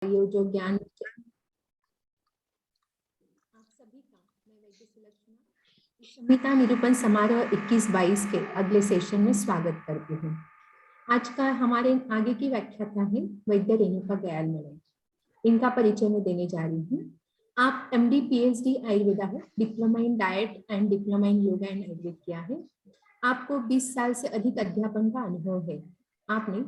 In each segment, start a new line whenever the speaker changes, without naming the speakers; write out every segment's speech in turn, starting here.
ये जो ज्ञान आप सभी का मैं वैद्य सुलक्षणा इस संहिता निरूपण समारोह 21-22 के अगले सेशन में स्वागत करती हूँ। आज का हमारे आगे की व्याख्याता है वैद्य रेणुका गयाल मैडम। इनका परिचय मैं देने जा रही हूँ। आप MD PhD आयुर्वेदा है, diploma in diet and diploma in yoga and Ayurveda किया है। आपको 20 साल से अधिक अध्यापन का अनुभव है। आपने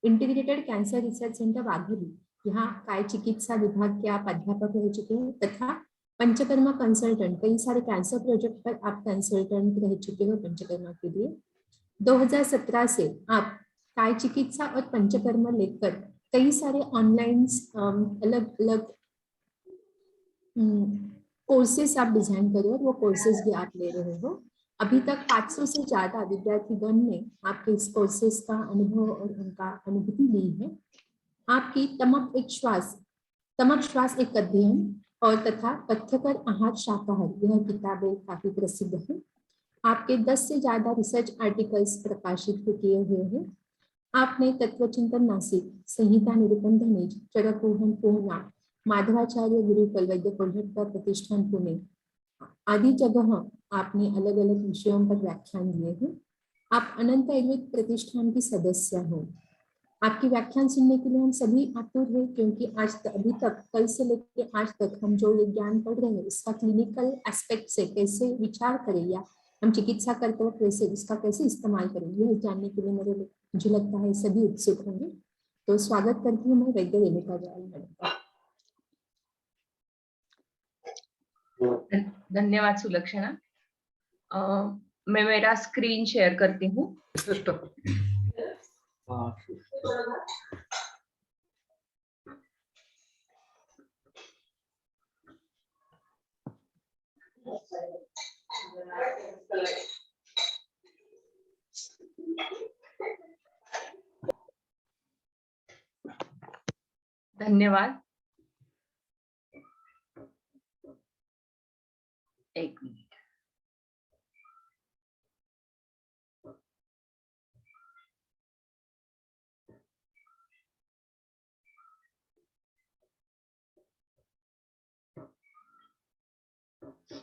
integrated cancer research centre Wagholi यहाँ काय चिकित्सा विभाग के आप अध्यापक रह चुके हैं तथा पंचकर्मा कंसल्टेंट, कई सारे कैंसर प्रोजेक्ट पर आप कंसल्टेंट रह चुके हो पंचकर्मा के लिए। 2017 से आप काय चिकित्सा और पंचकर्मा लेकर कई सारे ऑनलाइन अलग अलग कोर्सेस आप डिजाइन कर रहे हो, वो कोर्सेस भी आप ले रहे हो। अभी तक 500 से ज्यादा विद्यार्थीगण ने आपके इस कोर्सेस का अनुभव और उनका अनुभूति ली है। आपकी तमक श्वास एक अध्ययन और तथा पथ्यकर आहार शाकाहार यह किताबें काफी प्रसिद्ध है। आपके 10 से ज्यादा रिसर्च आर्टिकल्स प्रकाशित किए हुए हैं। आपने तत्वचिंतन नासिक, संहिता निरूपण धनेज, चरकरोहन पूर्णा, माधवाचार्य गुरुकुल वैद्य कोल्हटकर प्रतिष्ठान पुणे आदि जगह आपने अलग अलग विषयों पर व्याख्यान दिए हैं। आप अनंत आयुर्वेद प्रतिष्ठान की सदस्य हो। आपकी व्याख्यान सुनने के लिए हम सभी आतुर हैं, क्योंकि अभी तक कल से लेकर आज तक हम जो ये ज्ञान पढ़ रहे हैं उसका क्लिनिकल एस्पेक्ट से कैसे विचार करें या हम चिकित्सा करते वक्त कैसे उसका कैसे इस्तेमाल करें, यह जानने के लिए मुझे लगता है सभी उत्सुक होंगे। तो स्वागत करती हूँ मैं वैद्य रेणुका गयाल मैडम का।
धन्यवाद सुलक्षणा। मैं मेरा स्क्रीन शेयर करती हूँ। धन्यवाद। एक मिनट।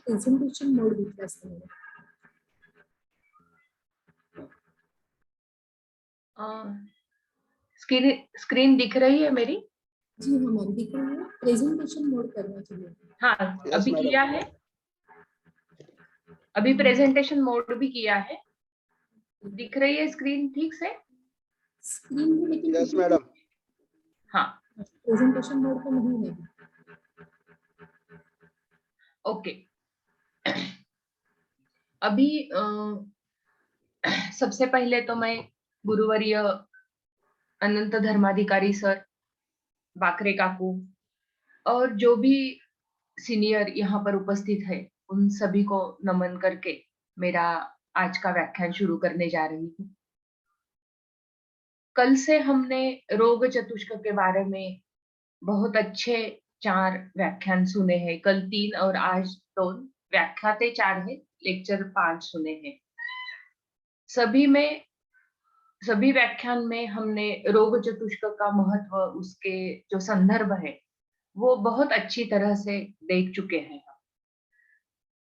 प्रेजेंटेशन मोड दिखता है।
स्क्रीन दिख रही है मेरी?
जी हाँ मैम दिख रही है। प्रेजेंटेशन मोड करना चाहिए।
हाँ अभी किया है, अभी प्रेजेंटेशन मोड भी किया है। दिख रही है स्क्रीन ठीक से?
स्क्रीन में लेकिन
यस मैडम।
हाँ
प्रेजेंटेशन मोड पर नहीं है।
ओके। अभी सबसे पहले तो मैं गुरुवर्य अनंत धर्माधिकारी सर, बाकरे काकू और जो भी सीनियर यहाँ पर उपस्थित है उन सभी को नमन करके मेरा आज का व्याख्यान शुरू करने जा रही हूँ। कल से हमने रोग चतुष्क के बारे में बहुत अच्छे 4 व्याख्यान सुने हैं। कल 3 और आज 2, व्याख्याते 4 है, लेक्चर 5 सुने हैं। सभी व्याख्यान में हमने रोग चतुष्क का महत्व, उसके जो संदर्भ है वो बहुत अच्छी तरह से देख चुके हैं।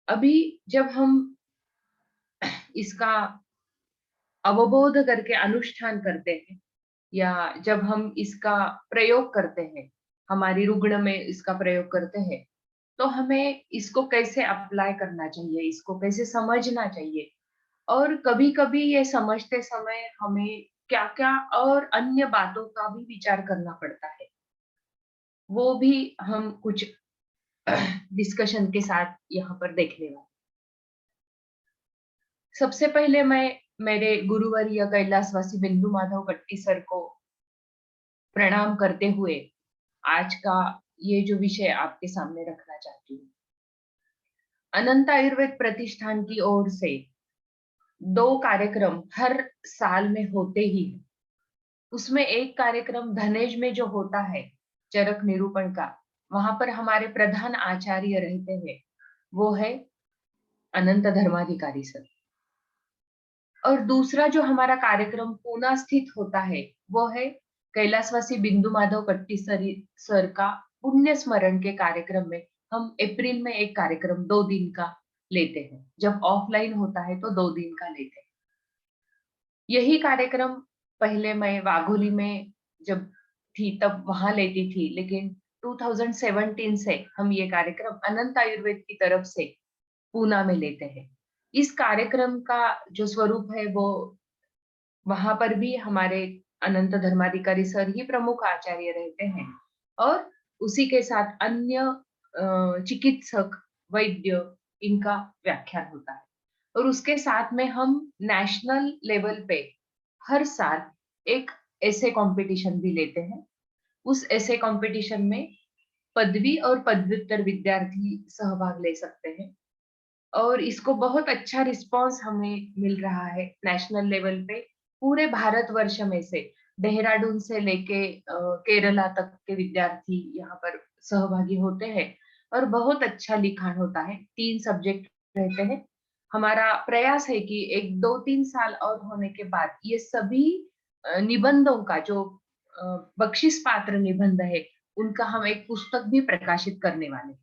अभी जब हम इसका अवबोध करके अनुष्ठान करते हैं या जब हम इसका प्रयोग करते हैं, हमारी रुग्ण में इसका प्रयोग करते हैं, तो हमें इसको कैसे अप्लाई करना चाहिए, इसको कैसे समझना चाहिए। और कभी कभी ये समझते समय हमें क्या क्या और अन्य बातों का भी विचार करना पड़ता है, वो भी हम कुछ डिस्कशन के साथ यहाँ पर देखने वाले। सबसे पहले मैं मेरे गुरुवर्य कैलाशवासी बिंदु माधव कट्टी सर को प्रणाम करते हुए आज का ये जो विषय आपके सामने रखना चाहती हूँ। अनंत आयुर्वेद प्रतिष्ठान की ओर से 2 कार्यक्रम हर साल में होते ही है। उसमें एक कार्यक्रम धनेज में जो होता है चरक निरूपण का, वहां पर हमारे प्रधान आचार्य रहते हैं, वो है अनंत धर्माधिकारी सर। और दूसरा जो हमारा कार्यक्रम पूना स्थित होता है वो है कैलाशवासी बिंदु माधव कट्टी सर का पुण्य स्मरण के कार्यक्रम में हम अप्रैल में एक कार्यक्रम 2 दिन का लेते हैं। जब ऑफलाइन होता है तो 2 दिन का लेते हैं। यही कार्यक्रम पहले मैं वाघोली में जब थी तब वहां लेती थी, लेकिन 2017 से हम ये कार्यक्रम अनंत आयुर्वेद की तरफ से पूना में लेते हैं। इस कार्यक्रम का जो स्वरूप है वो वहां पर भी हमारे अनंत धर्माधिकारी सर ही प्रमुख आचार्य रहते हैं और उसी के साथ अन्य चिकित्सक, वैद्य, इनका व्याख्यान होता है। और उसके साथ में हम नेशनल लेवल पे हर साल एक ऐसे कंपटीशन भी लेते हैं। उस ऐसे कंपटीशन में पदवी और पदव्युत्तर विद्यार्थी सहभाग ले सकते हैं और इसको बहुत अच्छा रिस्पांस हमें मिल रहा है नेशनल लेवल पे। पूरे भारतवर्ष में से देहरादून से लेके केरला तक के विद्यार्थी यहाँ पर सहभागी होते हैं और बहुत अच्छा लिखान होता है। 3 सब्जेक्ट रहते हैं। हमारा प्रयास है कि 1, 2, 3 साल और होने के बाद ये सभी निबंधों का जो बख्शिश पात्र निबंध है उनका हम एक पुस्तक भी प्रकाशित करने वाले हैं।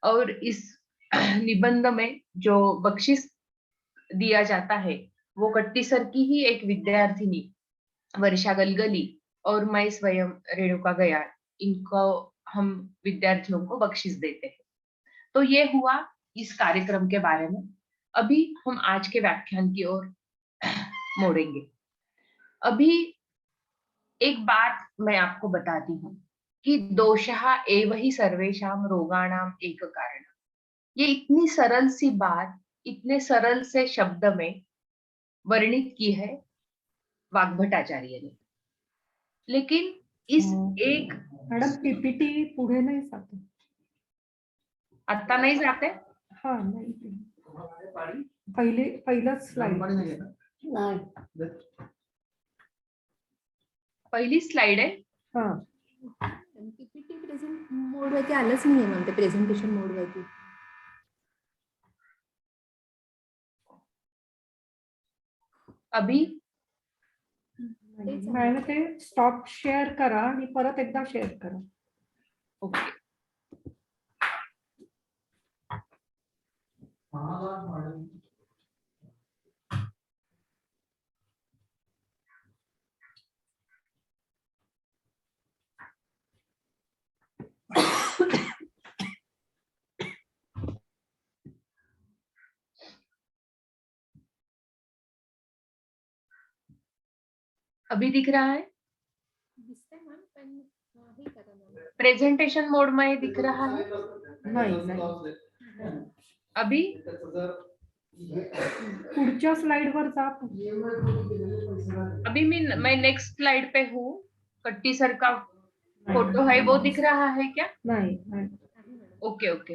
और इस निबंध में जो बख्शिश दिया जाता है वो कट्टी सर की ही एक विद्यार्थिनी वर्षा गलगली और मैं स्वयं रेणुका गया, इनको हम विद्यार्थियों को बख्शिश देते हैं। तो ये हुआ इस कार्यक्रम के बारे में। अभी हम आज के व्याख्यान की ओर मोड़ेंगे। अभी एक बात मैं आपको बताती हूँ कि दोषः एव हि सर्वेषां रोगाणाम एक कारण। ये इतनी सरल सी बात इतने सरल से शब्द में वर्णित की है वाग्भटाचार्य ने, लेकिन इस एक
मॅडम पीपीटी पुढे नाही जाते.
आता नहीं जाते।
हा नाही पहिलाच स्लाइड
पहिली स्लाइड आहे।
हा
पीपीटी प्रेझेंट मोड वरती आलंच नाहीये म्हणते, प्रेझेंटेशन मोड वरती.
अभी
मॅडम ते स्टॉप शेअर करा आणि परत एकदा शेअर करा.
ओके अभी दिख रहा है।
दिसतंय मॅम, पण हे करा मॅम.
प्रेजेंटेशन मोड में दिख रहा है।
नाही
अभी
पुढच्या स्लाइड वर जा.
अभी मैं नेक्स्ट स्लाइड पे हूँ। कट्टी सर का फोटो है वो दिख रहा है क्या?
नाही
ओके ओके,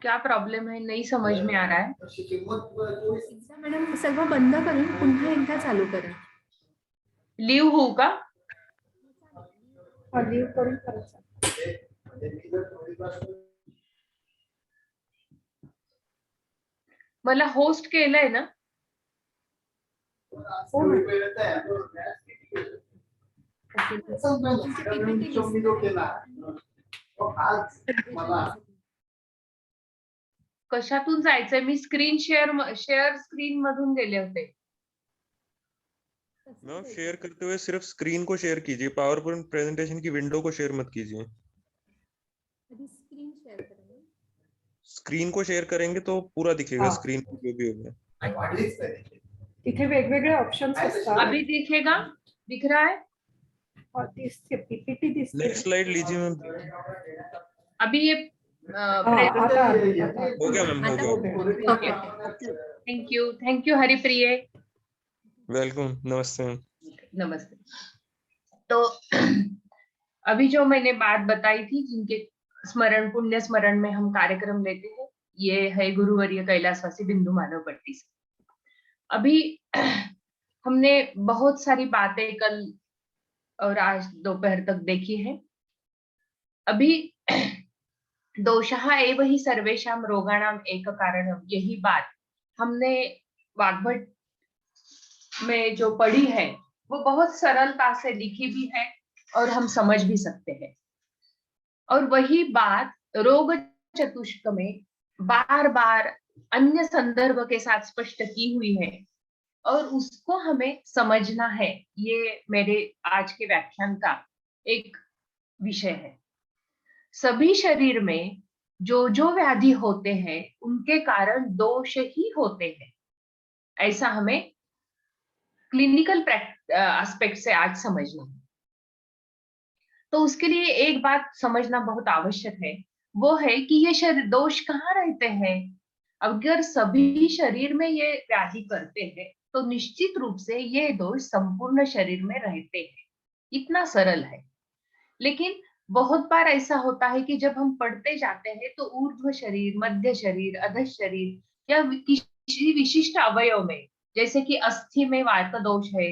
क्या प्रॉब्लम है नहीं समझ में आ रहा है।
एकदा मॅडम सगळं बंद करून पुन्हा एकदा चालू करा.
लीव होऊ का?
लीव करून करायचं.
मला होस्ट केलंय ना? कशातून जायचंय? मी स्क्रीन शेअर स्क्रीन मधून गेले होते.
मैम शेयर करते हुए सिर्फ स्क्रीन को शेयर कीजिए, पावर पॉइंट प्रेजेंटेशन की विंडो को शेयर मत कीजिए.
स्क्रीन शेअर करा.
स्क्रीन को शेयर करेंगे तो पूरा दिखेगा
हाँ.
स्क्रीन पर जो भी होगा.
तिथे वेगवेगळे ऑप्शंस असतात.
अभी दिखेगा? दिख रहा है?
और दिसते पीपीटी दिसते.
नेक्स्ट स्लाइड लीजिए मैम.
अभी ये
आता
हो गया मैम, हो गया.
Thank you Haripriya.
वेलकम, नमस्ते मैम.
नमस्ते। तो अभी जो मैंने बात बताई थी जिनके स्मरण पुण्य स्मरण में हम कार्यक्रम लेते हैं, ये है गुरुवर्य कैलाशवासी बिंदु माधव कट्टी से। अभी हमने बहुत सारी बातें कल और आज दोपहर तक देखी है। अभी दोषः एव हि सर्वेषां रोगाणाम एक कारणम, यही बात हमने वाग्भट में जो पढ़ी है वो बहुत सरलता से लिखी भी है और हम समझ भी सकते हैं। और वही बात रोग चतुष्क में बार बार अन्य संदर्भ के साथ स्पष्ट की हुई है और उसको हमें समझना है। ये मेरे आज के व्याख्यान का एक विषय है। सभी शरीर में जो जो व्याधि होते हैं उनके कारण दोष ही होते हैं, ऐसा हमें क्लिनिकल एस्पेक्ट से आज समझना है। तो उसके लिए एक बात समझना बहुत आवश्यक है, वो है कि ये शरीर दोष कहाँ रहते हैं। अगर सभी शरीर में ये व्याधि करते हैं तो निश्चित रूप से ये दोष संपूर्ण शरीर में रहते हैं। इतना सरल है। लेकिन बहुत बार ऐसा होता है कि जब हम पढ़ते जाते हैं तो ऊर्ध्व शरीर, मध्य शरीर, अधः शरीर या किसी विशिष्ट अवयव में, जैसे कि अस्थि में वात दोष है,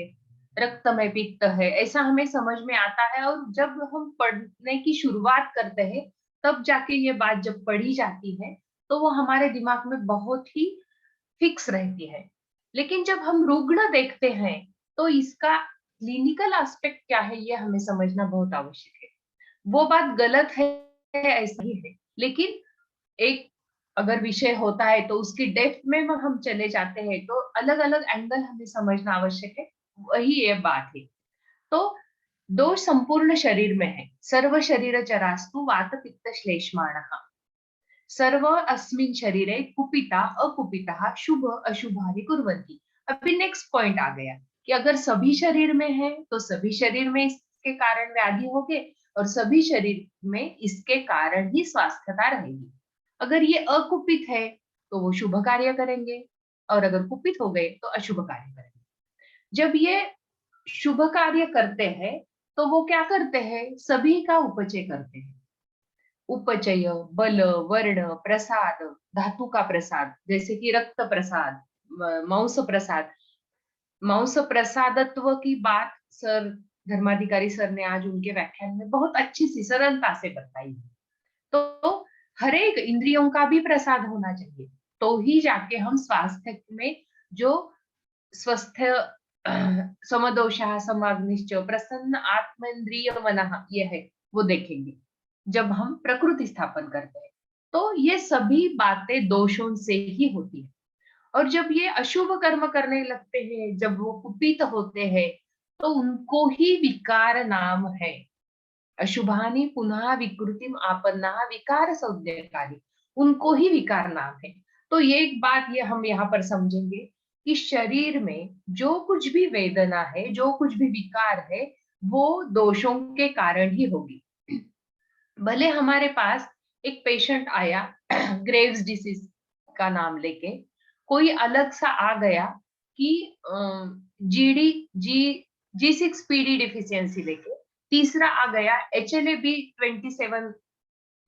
रक्त में पित्त है, ऐसा हमें समझ में आता है। और जब हम पढ़ने की शुरुआत करते हैं तब जाके ये बात जब पढ़ी जाती है तो वो हमारे दिमाग में बहुत ही फिक्स रहती है। लेकिन जब हम रुग्ण देखते हैं तो इसका क्लिनिकल एस्पेक्ट क्या है ये हमें समझना बहुत आवश्यक है। वो बात गलत है ऐसा ही है, लेकिन एक अगर विषय होता है तो उसकी डेप्थ में हम चले जाते हैं तो अलग अलग एंगल हमें समझना आवश्यक है। वही ये बात है। तो दोष संपूर्ण शरीर में है। सर्व शरीर चरास्तु वात पित्त श्लेष्माणः सर्व अस्मिन् शरीरे कुपिता अकुपिता शुभ अशुभानि कुर्वन्ति। अभी नेक्स्ट पॉइंट आ गया कि अगर सभी शरीर में है तो सभी शरीर में इसके कारण व्याधि होंगे और सभी शरीर में इसके कारण ही स्वास्थ्यता रहेगी। अगर ये अकुपित है तो वो शुभ कार्य करेंगे और अगर कुपित हो गए तो अशुभ कार्य करेंगे। जब ये शुभ कार्य करते हैं तो वो क्या करते हैं, सभी का उपचय करते हैं। उपचय, बल, वर्ण, प्रसाद, धातु का प्रसाद, जैसे कि रक्त प्रसाद, मांस प्रसाद। मांस प्रसादत्व की बात सर धर्माधिकारी सर ने आज उनके व्याख्यान में बहुत अच्छी सी सरलता से बताई। तो हर एक इंद्रियों का भी प्रसाद होना चाहिए तो ही जाके हम स्वास्थ्य में जो स्वस्थ समदोषः समाग्निश्च प्रसन्न आत्मेन्द्रिय मनः ये है वो देखेंगे जब हम प्रकृति स्थापन करते हैं। तो ये सभी बातें दोषों से ही होती है। और जब ये अशुभ कर्म करने लगते हैं, जब वो कुपित होते हैं तो उनको ही विकार नाम है। अशुभानि पुनः विकृतिम आपन्ना विकार संज्ञकानि, उनको ही विकार नाम है। तो ये एक बात ये हम यहाँ पर समझेंगे कि शरीर में जो कुछ भी वेदना है, जो कुछ भी विकार है, वो दोषों के कारण ही होगी। भले हमारे पास एक पेशेंट आया ग्रेव्स डिसीज का नाम लेके, कोई अलग सा आ गया कि G6PD डिफिशियंसी लेके, तीसरा आ गया HLA-B27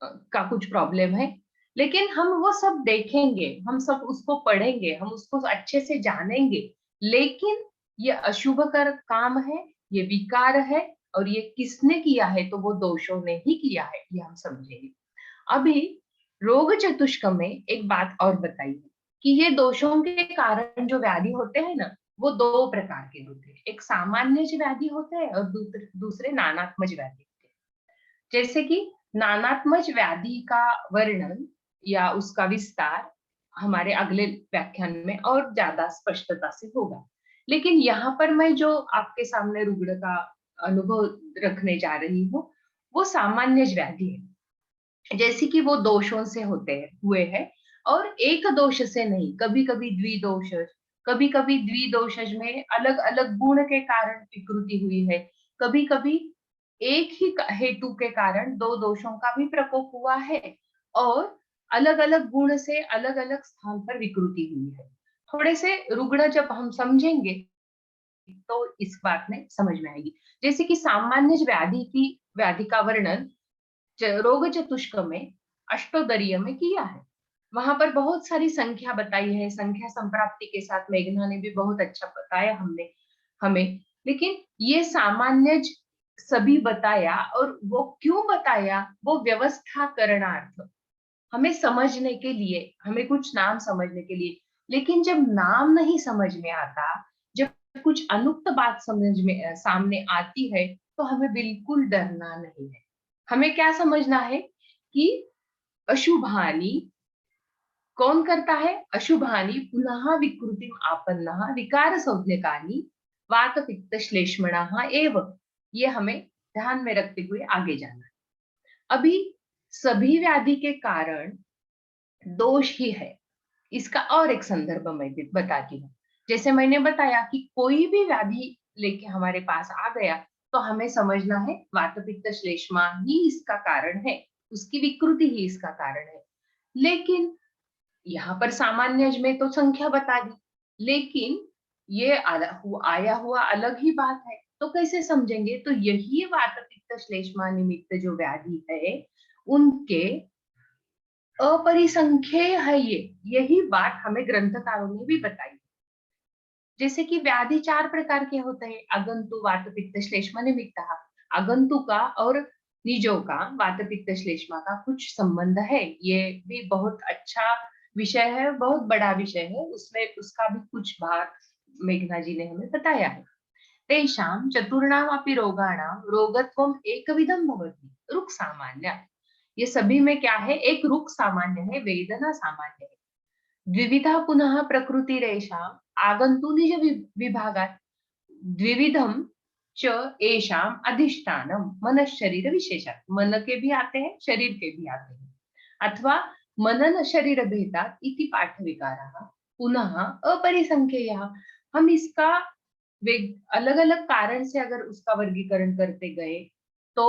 का कुछ प्रॉब्लम है। लेकिन हम वो सब देखेंगे, हम सब उसको पढ़ेंगे, हम उसको अच्छे से जानेंगे, लेकिन ये अशुभ कर काम है, ये विकार है और ये किसने किया है तो वो दोषों ने ही किया है, ये हम समझेंगे। अभी रोग चतुष्क में एक बात और बताइए कि ये दोषों के कारण जो व्याधि होते हैं ना, वो दो प्रकार के होते हैं। एक सामान्य व्याधि होते हैं और दूसरे नानात्मज व्याधि होते हैं। जैसे कि नानात्मज व्याधि का वर्णन या उसका विस्तार हमारे अगले व्याख्यान में और ज्यादा स्पष्टता से होगा। लेकिन यहाँ पर मैं जो आपके सामने रुग्ण का अनुभव रखने जा रही हूँ वो सामान्य व्याधि है। जैसे कि वो दोषों से हुए हैं और एक दोष से नहीं, कभी कभी द्विदोष, कभी कभी द्विदोषज में अलग अलग गुण के कारण विकृति हुई है, कभी कभी एक ही हेतु के कारण दो दोषों का भी प्रकोप हुआ है और अलग अलग गुण से अलग अलग स्थान पर विकृति हुई है। थोड़े से रुग्ण जब हम समझेंगे तो इस बात में समझ में आएगी। जैसे कि सामान्य व्याधि का वर्णन रोग चतुष्क में अष्टोदरीय में किया है। वहां पर बहुत सारी संख्या बताई है, संख्या संप्राप्ति के साथ मेघना ने भी बहुत अच्छा बताया हमें। लेकिन ये सामान्य सभी बताया और वो क्यों बताया, वो व्यवस्था करणार्थ, हमें समझने के लिए, हमें कुछ नाम समझने के लिए। लेकिन जब नाम नहीं समझ में आता, जब कुछ अनुक्त बात समझ में सामने आती है तो हमें बिल्कुल डरना नहीं है। हमें क्या समझना है कि अशुभानि कौन करता है? अशुभानि पुनः विकृतिम आपन्नः विकार संज्ञकानि वात पित्त श्लेष्मणः एव। ये हमें ध्यान में रखते हुए आगे जाना है। अभी सभी व्याधि के कारण दोष ही है। इसका और एक संदर्भ मैं भी बताती हूँ। जैसे मैंने बताया कि कोई भी व्याधि लेके हमारे पास आ गया तो हमें समझना है वात पित्त श्लेष्मा ही इसका कारण है, उसकी विकृति ही इसका कारण है। लेकिन यहाँ पर सामान्य में तो संख्या बता दी, लेकिन ये आया हुआ अलग ही बात है। तो कैसे समझेंगे? तो यही वात पित्त श्लेष्मा निमित्त जो व्याधि है उनके अपरिसंख्येय है ये। यही बात हमें ग्रंथकारों ने भी बताई। जैसे कि व्याधि 4 प्रकार के होते हैं, अगंतु वात पित्त श्लेष्मा निमित्त। आगंतु का और निजों का वात पित्त श्लेष्मा का कुछ संबंध है। ये भी बहुत अच्छा विषय है, बहुत बड़ा विषय है, उसमें उसका भी कुछ भाग मेघना जी ने हमें बताया है। तेषां चतुर्णाम अपि रोगाणां रोगत्वम एकविधं भवति रुक् सामान्य। ये सभी में क्या है? एक रुक् सामान्य है, वेदना सामान्य है। द्विविधा पुनः प्रकृतिरेषाम् आगन्तु निज विभागात् द्विविधम च एषाम् अधिष्ठानम मन शरीर विशेषात्। मन के भी आते हैं, शरीर के भी आते हैं। अथवा मनन शरीर भेदात् इति पाठ विकारः पुनः अपरिसंख्येयः। हम इसका अलग अलग कारण से अगर उसका वर्गीकरण करते गए तो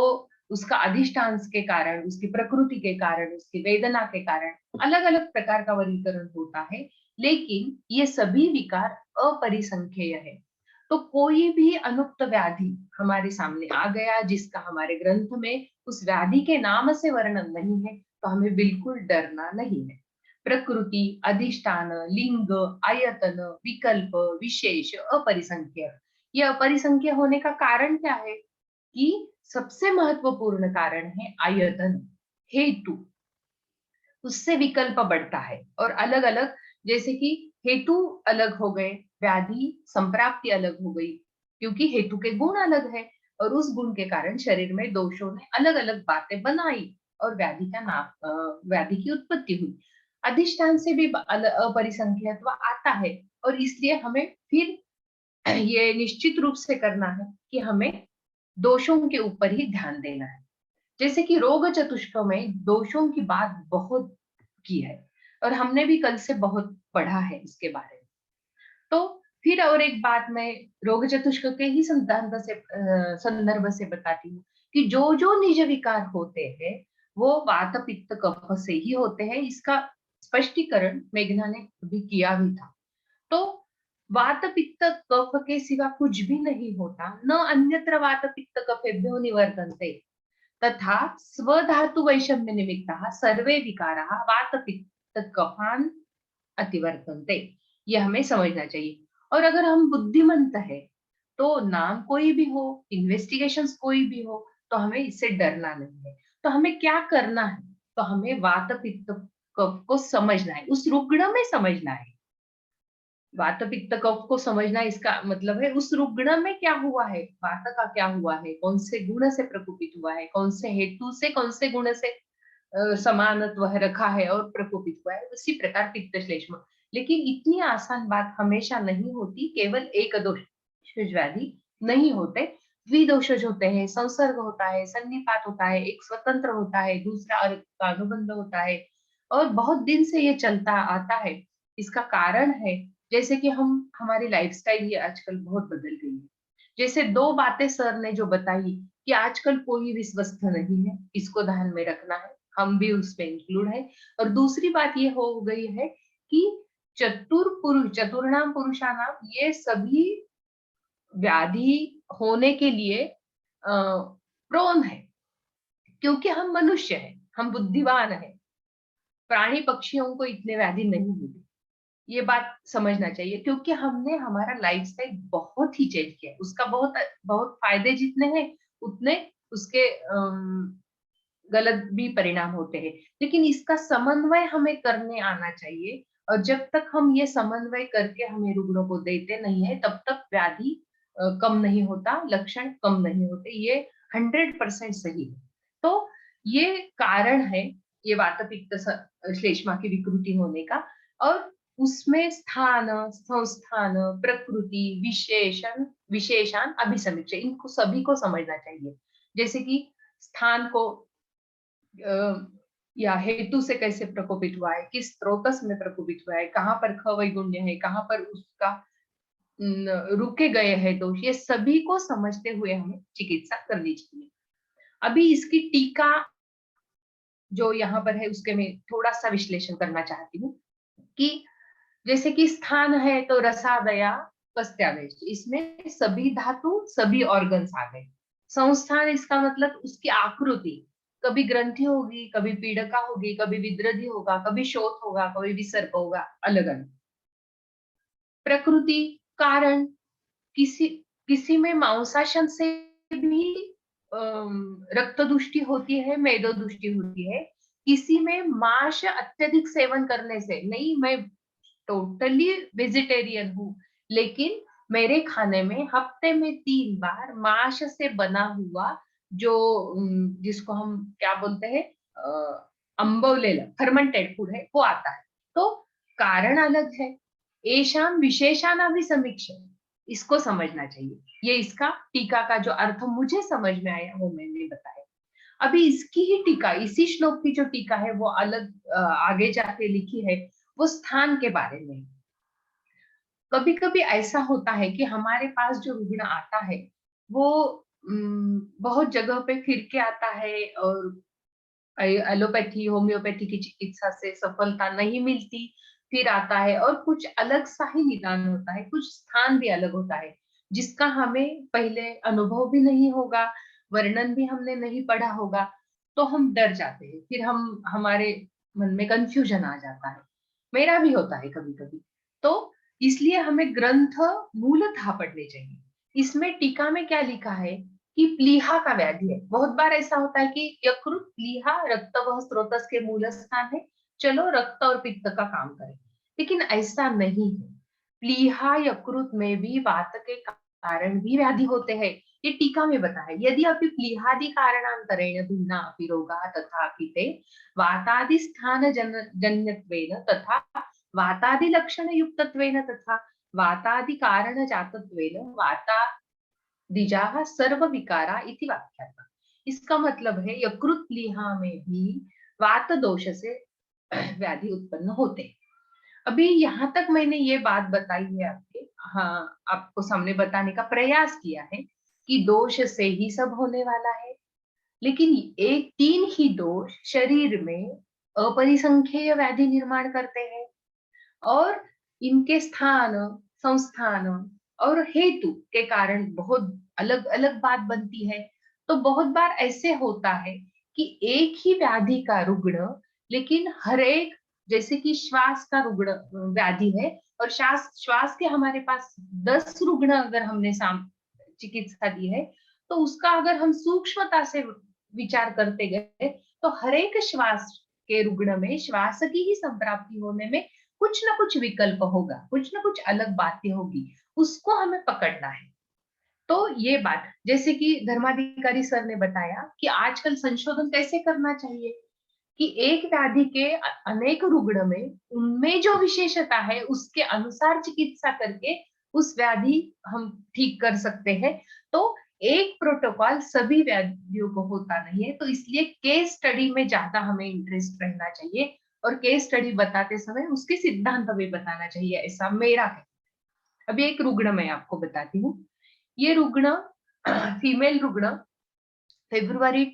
उसका अधिष्ठान के कारण, उसकी प्रकृति के कारण, उसकी वेदना के कारण अलग अलग प्रकार का वर्गीकरण होता है। लेकिन ये सभी विकार अपरिसंख्येय है। तो कोई भी अनुक्त व्याधि हमारे सामने आ गया जिसका हमारे ग्रंथ में उस व्याधि के नाम से वर्णन नहीं है तो हमें बिल्कुल डरना नहीं है। प्रकृति, अधिष्ठान, लिंग, आयतन, विकल्प, विशेष, अपरिसंख्य। ये अपरिसंख्य होने का कारण क्या है? कि सबसे महत्वपूर्ण कारण है आयतन, हेतु। उससे विकल्प बढ़ता है और अलग अलग, जैसे कि हेतु अलग हो गए, व्याधि संप्राप्ति अलग हो गई, क्योंकि हेतु के गुण अलग है और उस गुण के कारण शरीर में दोषों ने अलग अलग बातें बनाई और व्याधि का नाम, व्याधि की उत्पत्ति हुई। अधिष्ठान से भी अपरिसंख्यत्व आता है और इसलिए हमें फिर ये निश्चित रूप से करना है कि हमें दोषों के ऊपर ही ध्यान देना है। जैसे कि रोग चतुष्क में दोषों की बात बहुत की है और हमने भी कल से बहुत पढ़ा है इसके बारे में। तो फिर और एक बात मैं रोग चतुष्क के ही संदर्भ से बताती हूँ कि जो जो निज विकार होते हैं वो वात पित्त कफ से ही होते हैं। इसका स्पष्टीकरण मेघना ने भी किया भी था। तो वात पित्त कफ के सिवा कुछ भी नहीं होता। न अन्यत्र वात पित्त कफेभ्यो निवर्तन्ते तथा स्वधातु वैषम्य निमित्तः सर्वे विकाराः वात पित्त कफान अतिवर्तन्ते। ये हमें समझना चाहिए। और अगर हम बुद्धिमंत है तो नाम कोई भी हो, इन्वेस्टिगेशंस कोई भी हो, तो हमें इससे डरना नहीं है। तो हमें क्या करना है? तो हमें वात पित्त कफ को समझना है, उस रुग्ण में समझना है। वात पित्त कफ को समझना, इसका मतलब है उस रुग्ण में क्या हुआ है, वात का क्या हुआ है, कौन से गुण से प्रकोपित हुआ है, कौन से हेतु से, कौन से गुण से समानत्व रखा है और प्रकोपित हुआ है। उसी प्रकार पित्त श्लेष्म। लेकिन इतनी आसान बात हमेशा नहीं होती। केवल एक दोष व्याधि नहीं होते, द्विदोषज होते हैं, संसर्ग होता है, सन्निपात होता है, एक स्वतंत्र होता है, दूसरा अनुबंध होता है और बहुत दिन से ये चलता आता है। इसका कारण है जैसे कि हमारी लाइफस्टाइल ये आजकल बहुत बदल गई है। जैसे 2 बातें सर ने जो बताई कि आजकल कोई भी स्वस्थ नहीं है, इसको ध्यान में रखना है, हम भी उसमें इंक्लूड है। और दूसरी बात ये हो गई है कि चतुर्णाम पुरुषाणाम, ये सभी व्याधि होने के लिए प्रोन है, क्योंकि हम मनुष्य हैं, हम बुद्धिमान हैं। प्राणी पक्षियों को इतने व्याधि नहीं होते। ये बात समझना चाहिए, क्योंकि हमने हमारा लाइफस्टाइल बहुत ही चेंज किया है। उसका बहुत बहुत फायदे जितने हैं उतने उसके गलत भी परिणाम होते हैं। लेकिन इसका समन्वय हमें करने आना चाहिए और जब तक हम ये समन्वय करके हमें रुग्णों को देते नहीं है, तब तक व्याधि कम नहीं होता, लक्षण कम नहीं होते। ये 100% सही है। तो ये कारण है, ये वात पित्त श्लेष्मा की विकृति होने का। और उसमें स्थान, संस्थान, प्रकृति, विशेषण, विशेषण, अभिसमीक्षा, इनको सभी को समझना चाहिए। जैसे कि स्थान को या हेतु से कैसे प्रकोपित हुआ है, किस स्रोतस में प्रकोपित हुआ है, कहाँ पर ख वैगुण्य है, कहाँ पर उसका रुके गए हैं दोष, ये सभी को समझते हुए हमें चिकित्सा करनी चाहिए। अभी इसकी टीका जो यहाँ पर है उसके मैं थोड़ा सा विश्लेषण करना चाहती हूँ कि जैसे कि स्थान है तो रसादया पस्त्यावेश, इसमें सभी धातु, सभी ऑर्गन्स आ गए। संस्थान, इसका मतलब उसकी आकृति, कभी ग्रंथि होगी, कभी पीड़का होगी, कभी विद्रधि होगा, कभी शोथ होगा, कभी विसर्प होगा, अलग अलग। प्रकृति, कारण, किसी में मांसाशन से भी रक्त दुष्टि होती है, मेदो दुष्टि होती है। किसी में मांस अत्यधिक सेवन करने से, नहीं मैं टोटली वेजिटेरियन हूँ, लेकिन मेरे खाने में हफ्ते में 3 बार मांस से बना हुआ जो जिसको हम क्या बोलते हैं, अम्बोलेला फर्मेंटेड फूड है, वो आता है। तो कारण अलग है। एशाम विशेषानाभि समीक्षा, इसको समझना चाहिए। ये इसका टीका का जो अर्थ मुझे समझ में आया वो मैंने बताया। अभी इसकी ही टीका, इसी श्लोक की जो टीका है वो अलग आगे जाके लिखी है, वो स्थान के बारे में। कभी कभी ऐसा होता है कि हमारे पास जो रुग्ण आता है वो बहुत जगह पे फिर के आता है और एलोपैथी, होम्योपैथी की चिकित्सा से सफलता नहीं मिलती, फिर आता है और कुछ अलग सा ही निदान होता है, कुछ स्थान भी अलग होता है जिसका हमें पहले अनुभव भी नहीं होगा, वर्णन भी हमने नहीं पढ़ा होगा, तो हम डर जाते हैं, फिर हमारे मन में कंफ्यूजन आ जाता है। मेरा भी होता है कभी कभी। तो इसलिए हमें ग्रंथ मूलतः पढ़ने चाहिए। इसमें टीका में क्या लिखा है कि प्लीहा का व्याधि है। बहुत बार ऐसा होता है कि यकृत, प्लीहा, रक्त वह स्रोतस के मूल स्थान है, चलो रक्त और पित्त का काम करें, लेकिन ऐसा नहीं है। प्लीहा यकृत में भी वात के कारण भी व्याधि होते हैं, ये टीका में बताया। यदि अपि प्लीहादि कारणांतरेण भिन्ना अपि रोगाः तथापि ते वातादि स्थान जन्यत्वेन तथा वातादि लक्षण युक्तत्वेन तथा वातादि कारण जातत्वेन वाता द्विजाः सर्व विकारा इति वाक्यार्थ। इसका मतलब है यकृत प्लीहा में भी वात दोष से व्याधि उत्पन्न होते हैं। अभी यहाँ तक मैंने ये बात बताई है आपको सामने बताने का प्रयास किया है कि दोष से ही सब होने वाला है, लेकिन 3 ही दोष शरीर में अपरिसंख्येय व्याधि निर्माण करते हैं और इनके स्थान, संस्थान और हेतु के कारण बहुत अलग अलग बात बनती है। तो बहुत बार ऐसे होता है कि एक ही व्याधि का रुग्ण, लेकिन हर एक, जैसे कि श्वास का रुग्ण व्याधि है और श्वास के हमारे पास 10 रुग्ण अगर हमने चिकित्सा दी है, तो उसका अगर हम सूक्ष्मता से विचार करते गए तो हर एक श्वास के रुग्ण में श्वास की ही संप्राप्ति होने में कुछ ना कुछ विकल्प होगा, कुछ ना कुछ अलग बातें होगी, उसको हमें पकड़ना है। तो ये बात, जैसे कि धर्माधिकारी सर ने बताया कि आजकल संशोधन कैसे करना चाहिए कि एक व्याधि के अनेक रुग्ण में उनमें जो विशेषता है उसके अनुसार चिकित्सा करके उस व्याधि हम ठीक कर सकते हैं। तो एक प्रोटोकॉल सभी व्याधियों को होता नहीं है, तो इसलिए केस स्टडी में ज्यादा हमें इंटरेस्ट रहना चाहिए और केस स्टडी बताते समय उसके सिद्धांत भी बताना चाहिए, ऐसा मेरा है। अभी एक रुग्ण मैं आपको बताती हूँ। ये रुग्ण फीमेल रुग्ण फेब्रुवरी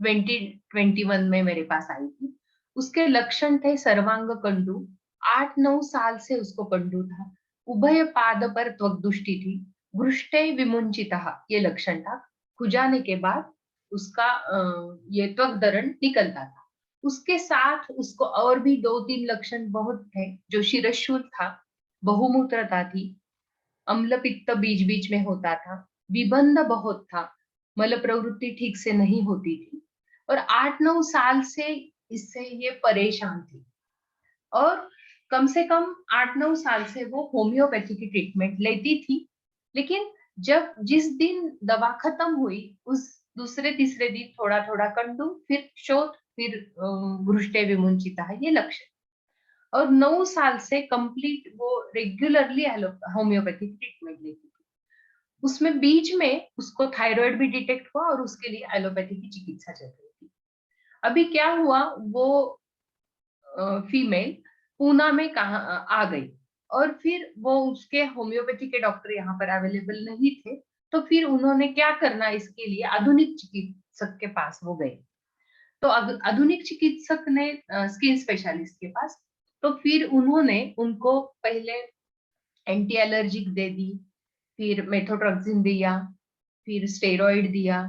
2021 में मेरे पास आई थी। उसके लक्षण थे सर्वांग कंडू, 8-9 साल से उसको कंडू था, उभय पाद पर त्वग्दुष्टि थी, भ्रुष्टे विमुंचितः ये लक्षण था। खुजाने के बाद उसका ये त्वग्दरण निकलता था। उसके साथ उसको और भी 2-3 लक्षण बहुत थे, जो शिरशूल था, बहुमूत्रता थी, अम्ल पित्त बीच बीच में होता था, विबंध बहुत था, मल प्रवृत्ति ठीक से नहीं होती थी और 8-9 साल से इससे ये परेशान थी। और कम से कम 8-9 साल से वो होम्योपैथी की ट्रीटमेंट लेती थी, लेकिन जब जिस दिन दवा खत्म हुई उस दूसरे तीसरे दिन थोड़ा थोड़ा कंडू, फिर शोथ, फिर घृष्टे विमुंचिता, ये लक्षण। और 9 साल से कंप्लीट वो रेगुलरली होम्योपैथी ट्रीटमेंट लेती थी। उसमें बीच में उसको थायराइड भी डिटेक्ट हुआ और उसके लिए एलोपैथी की चिकित्सा चल रही थी। अभी क्या हुआ, वो फीमेल पूना में कहा आ गई, और फिर वो उसके होम्योपैथी के डॉक्टर यहाँ पर अवेलेबल नहीं थे, तो फिर उन्होंने क्या करना, इसके लिए आधुनिक चिकित्सक के पास वो गए। तो आधुनिक चिकित्सक ने स्किन स्पेशलिस्ट के पास, तो फिर उन्होंने उनको पहले एंटी एलर्जिक दे दी, फिर मेथोट्रेक्सिन दिया, फिर स्टेरॉइड दिया,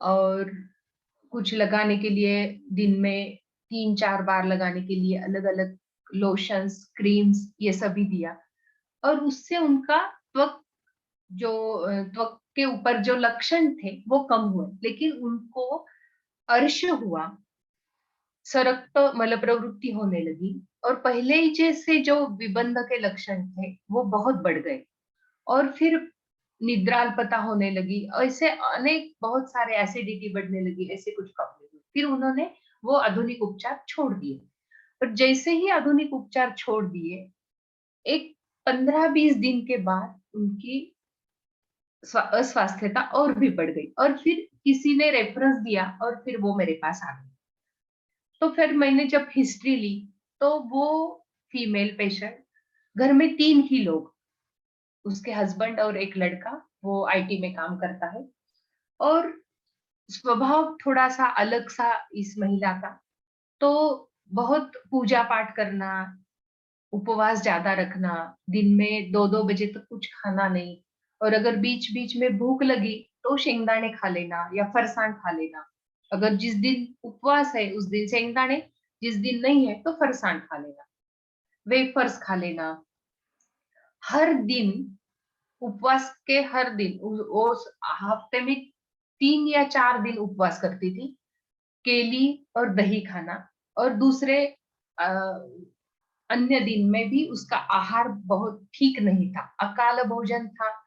और कुछ लगाने के लिए दिन में 3-4 बार लगाने के लिए अलग अलग लोशंस, क्रीम्स, ये सभी दिया। और उससे उनका त्वक त्वक के ऊपर जो लक्षण थे वो कम हुए, लेकिन उनको अर्श हुआ, सरक्त मल प्रवृत्ति होने लगी, और पहले ही जैसे जो विबंध के लक्षण थे वो बहुत बढ़ गए, और फिर निद्राल्पता होने लगी, ऐसे अनेक बहुत सारे एसिडिटी बढ़ने लगी, ऐसे कुछ प्रॉब्लम हुई। फिर उन्होंने वो आधुनिक उपचार छोड़ दिए, और जैसे ही आधुनिक उपचार छोड़ दिए, एक 15-20 दिन के बाद उनकी अस्वास्थ्यता और भी बढ़ गई, और फिर किसी ने रेफरेंस दिया और फिर वो मेरे पास आ गई। तो फिर मैंने जब हिस्ट्री ली, तो वो फीमेल पेशेंट, घर में 3 ही लोग, उसके हस्बैंड और एक लड़का, वो आईटी में काम करता है, और स्वभाव थोड़ा सा अलग सा इस महिला का, तो बहुत पूजा पाठ करना, उपवास ज्यादा रखना, दिन में 2-2 बजे तक कुछ खाना नहीं, और अगर बीच बीच में भूख लगी तो शेंगदाने खा लेना या फरसान खा लेना। अगर जिस दिन उपवास है उस दिन शेंगदाने, जिस दिन नहीं है तो फरसान खा लेना, वेफर्स खा लेना। हर दिन उपवास के हर दिन उस हफ्ते में 3 या 4 दिन उपवास करती थी। केली और दही खाना, और दूसरे अन्य दिन में भी उसका आहार बहुत ठीक नहीं था, अकाल भोजन था,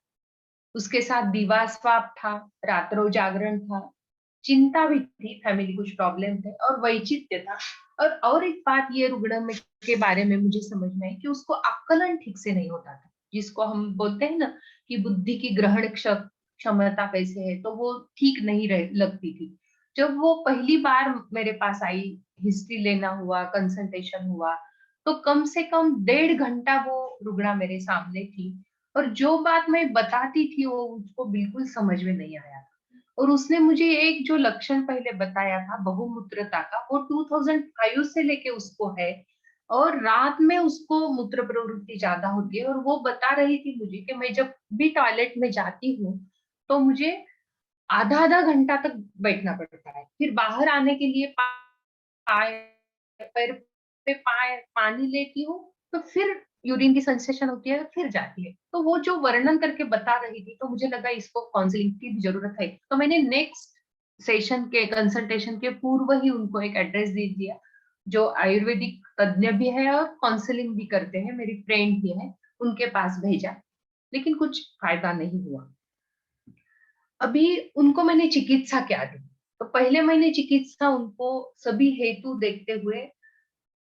उसके साथ दिवास्वाप था, रात्रो जागरण था, चिंता भी थी, फैमिली कुछ प्रॉब्लम थे, और वैचित्य था। और एक बात ये रुग्ण में के बारे में मुझे समझ में आई कि उसको आकलन ठीक से नहीं होता था, जिसको हम बोलते हैं ना कि बुद्धि की ग्रहण क्षमता कैसे है, तो वो ठीक नहीं लगती थी। जब वो पहली बार मेरे पास आई, हिस्ट्री लेना हुआ, कंसल्टेशन हुआ, तो कम से कम 1.5 घंटा वो रुग्णा मेरे सामने थी, और जो बात मैं बताती थी वो उसको बिल्कुल समझ में नहीं आया। और उसने मुझे एक जो लक्षण पहले बताया था बहुमूत्रता का, वो 2005 से लेके उसको है, और रात में उसको मूत्र प्रवृत्ति ज्यादा होती है, और वो बता रही थी मुझे कि मैं जब भी टॉयलेट में जाती हूँ तो मुझे आधा आधा घंटा तक बैठना पड़ता है, फिर बाहर आने के लिए पैर पे पानी लेती हूँ, तो फिर यूरिन की सेंसेशन होती है, फिर जाती है। तो वो जो वर्णन करके बता रही थी, तो मुझे लगा इसको काउंसलिंग की भी जरूरत है। तो मैंने नेक्स्ट सेशन के कंसल्टेशन के पूर्व ही उनको एक एड्रेस दे दिया, जो आयुर्वेदिक तज्ञ भी है और काउंसलिंग भी करते हैं, मेरी फ्रेंड भी है, उनके पास भेजा, लेकिन कुछ फायदा नहीं हुआ। अभी उनको मैंने चिकित्सा क्या दी, तो पहले मैंने चिकित्सा उनको सभी हेतु देखते हुए,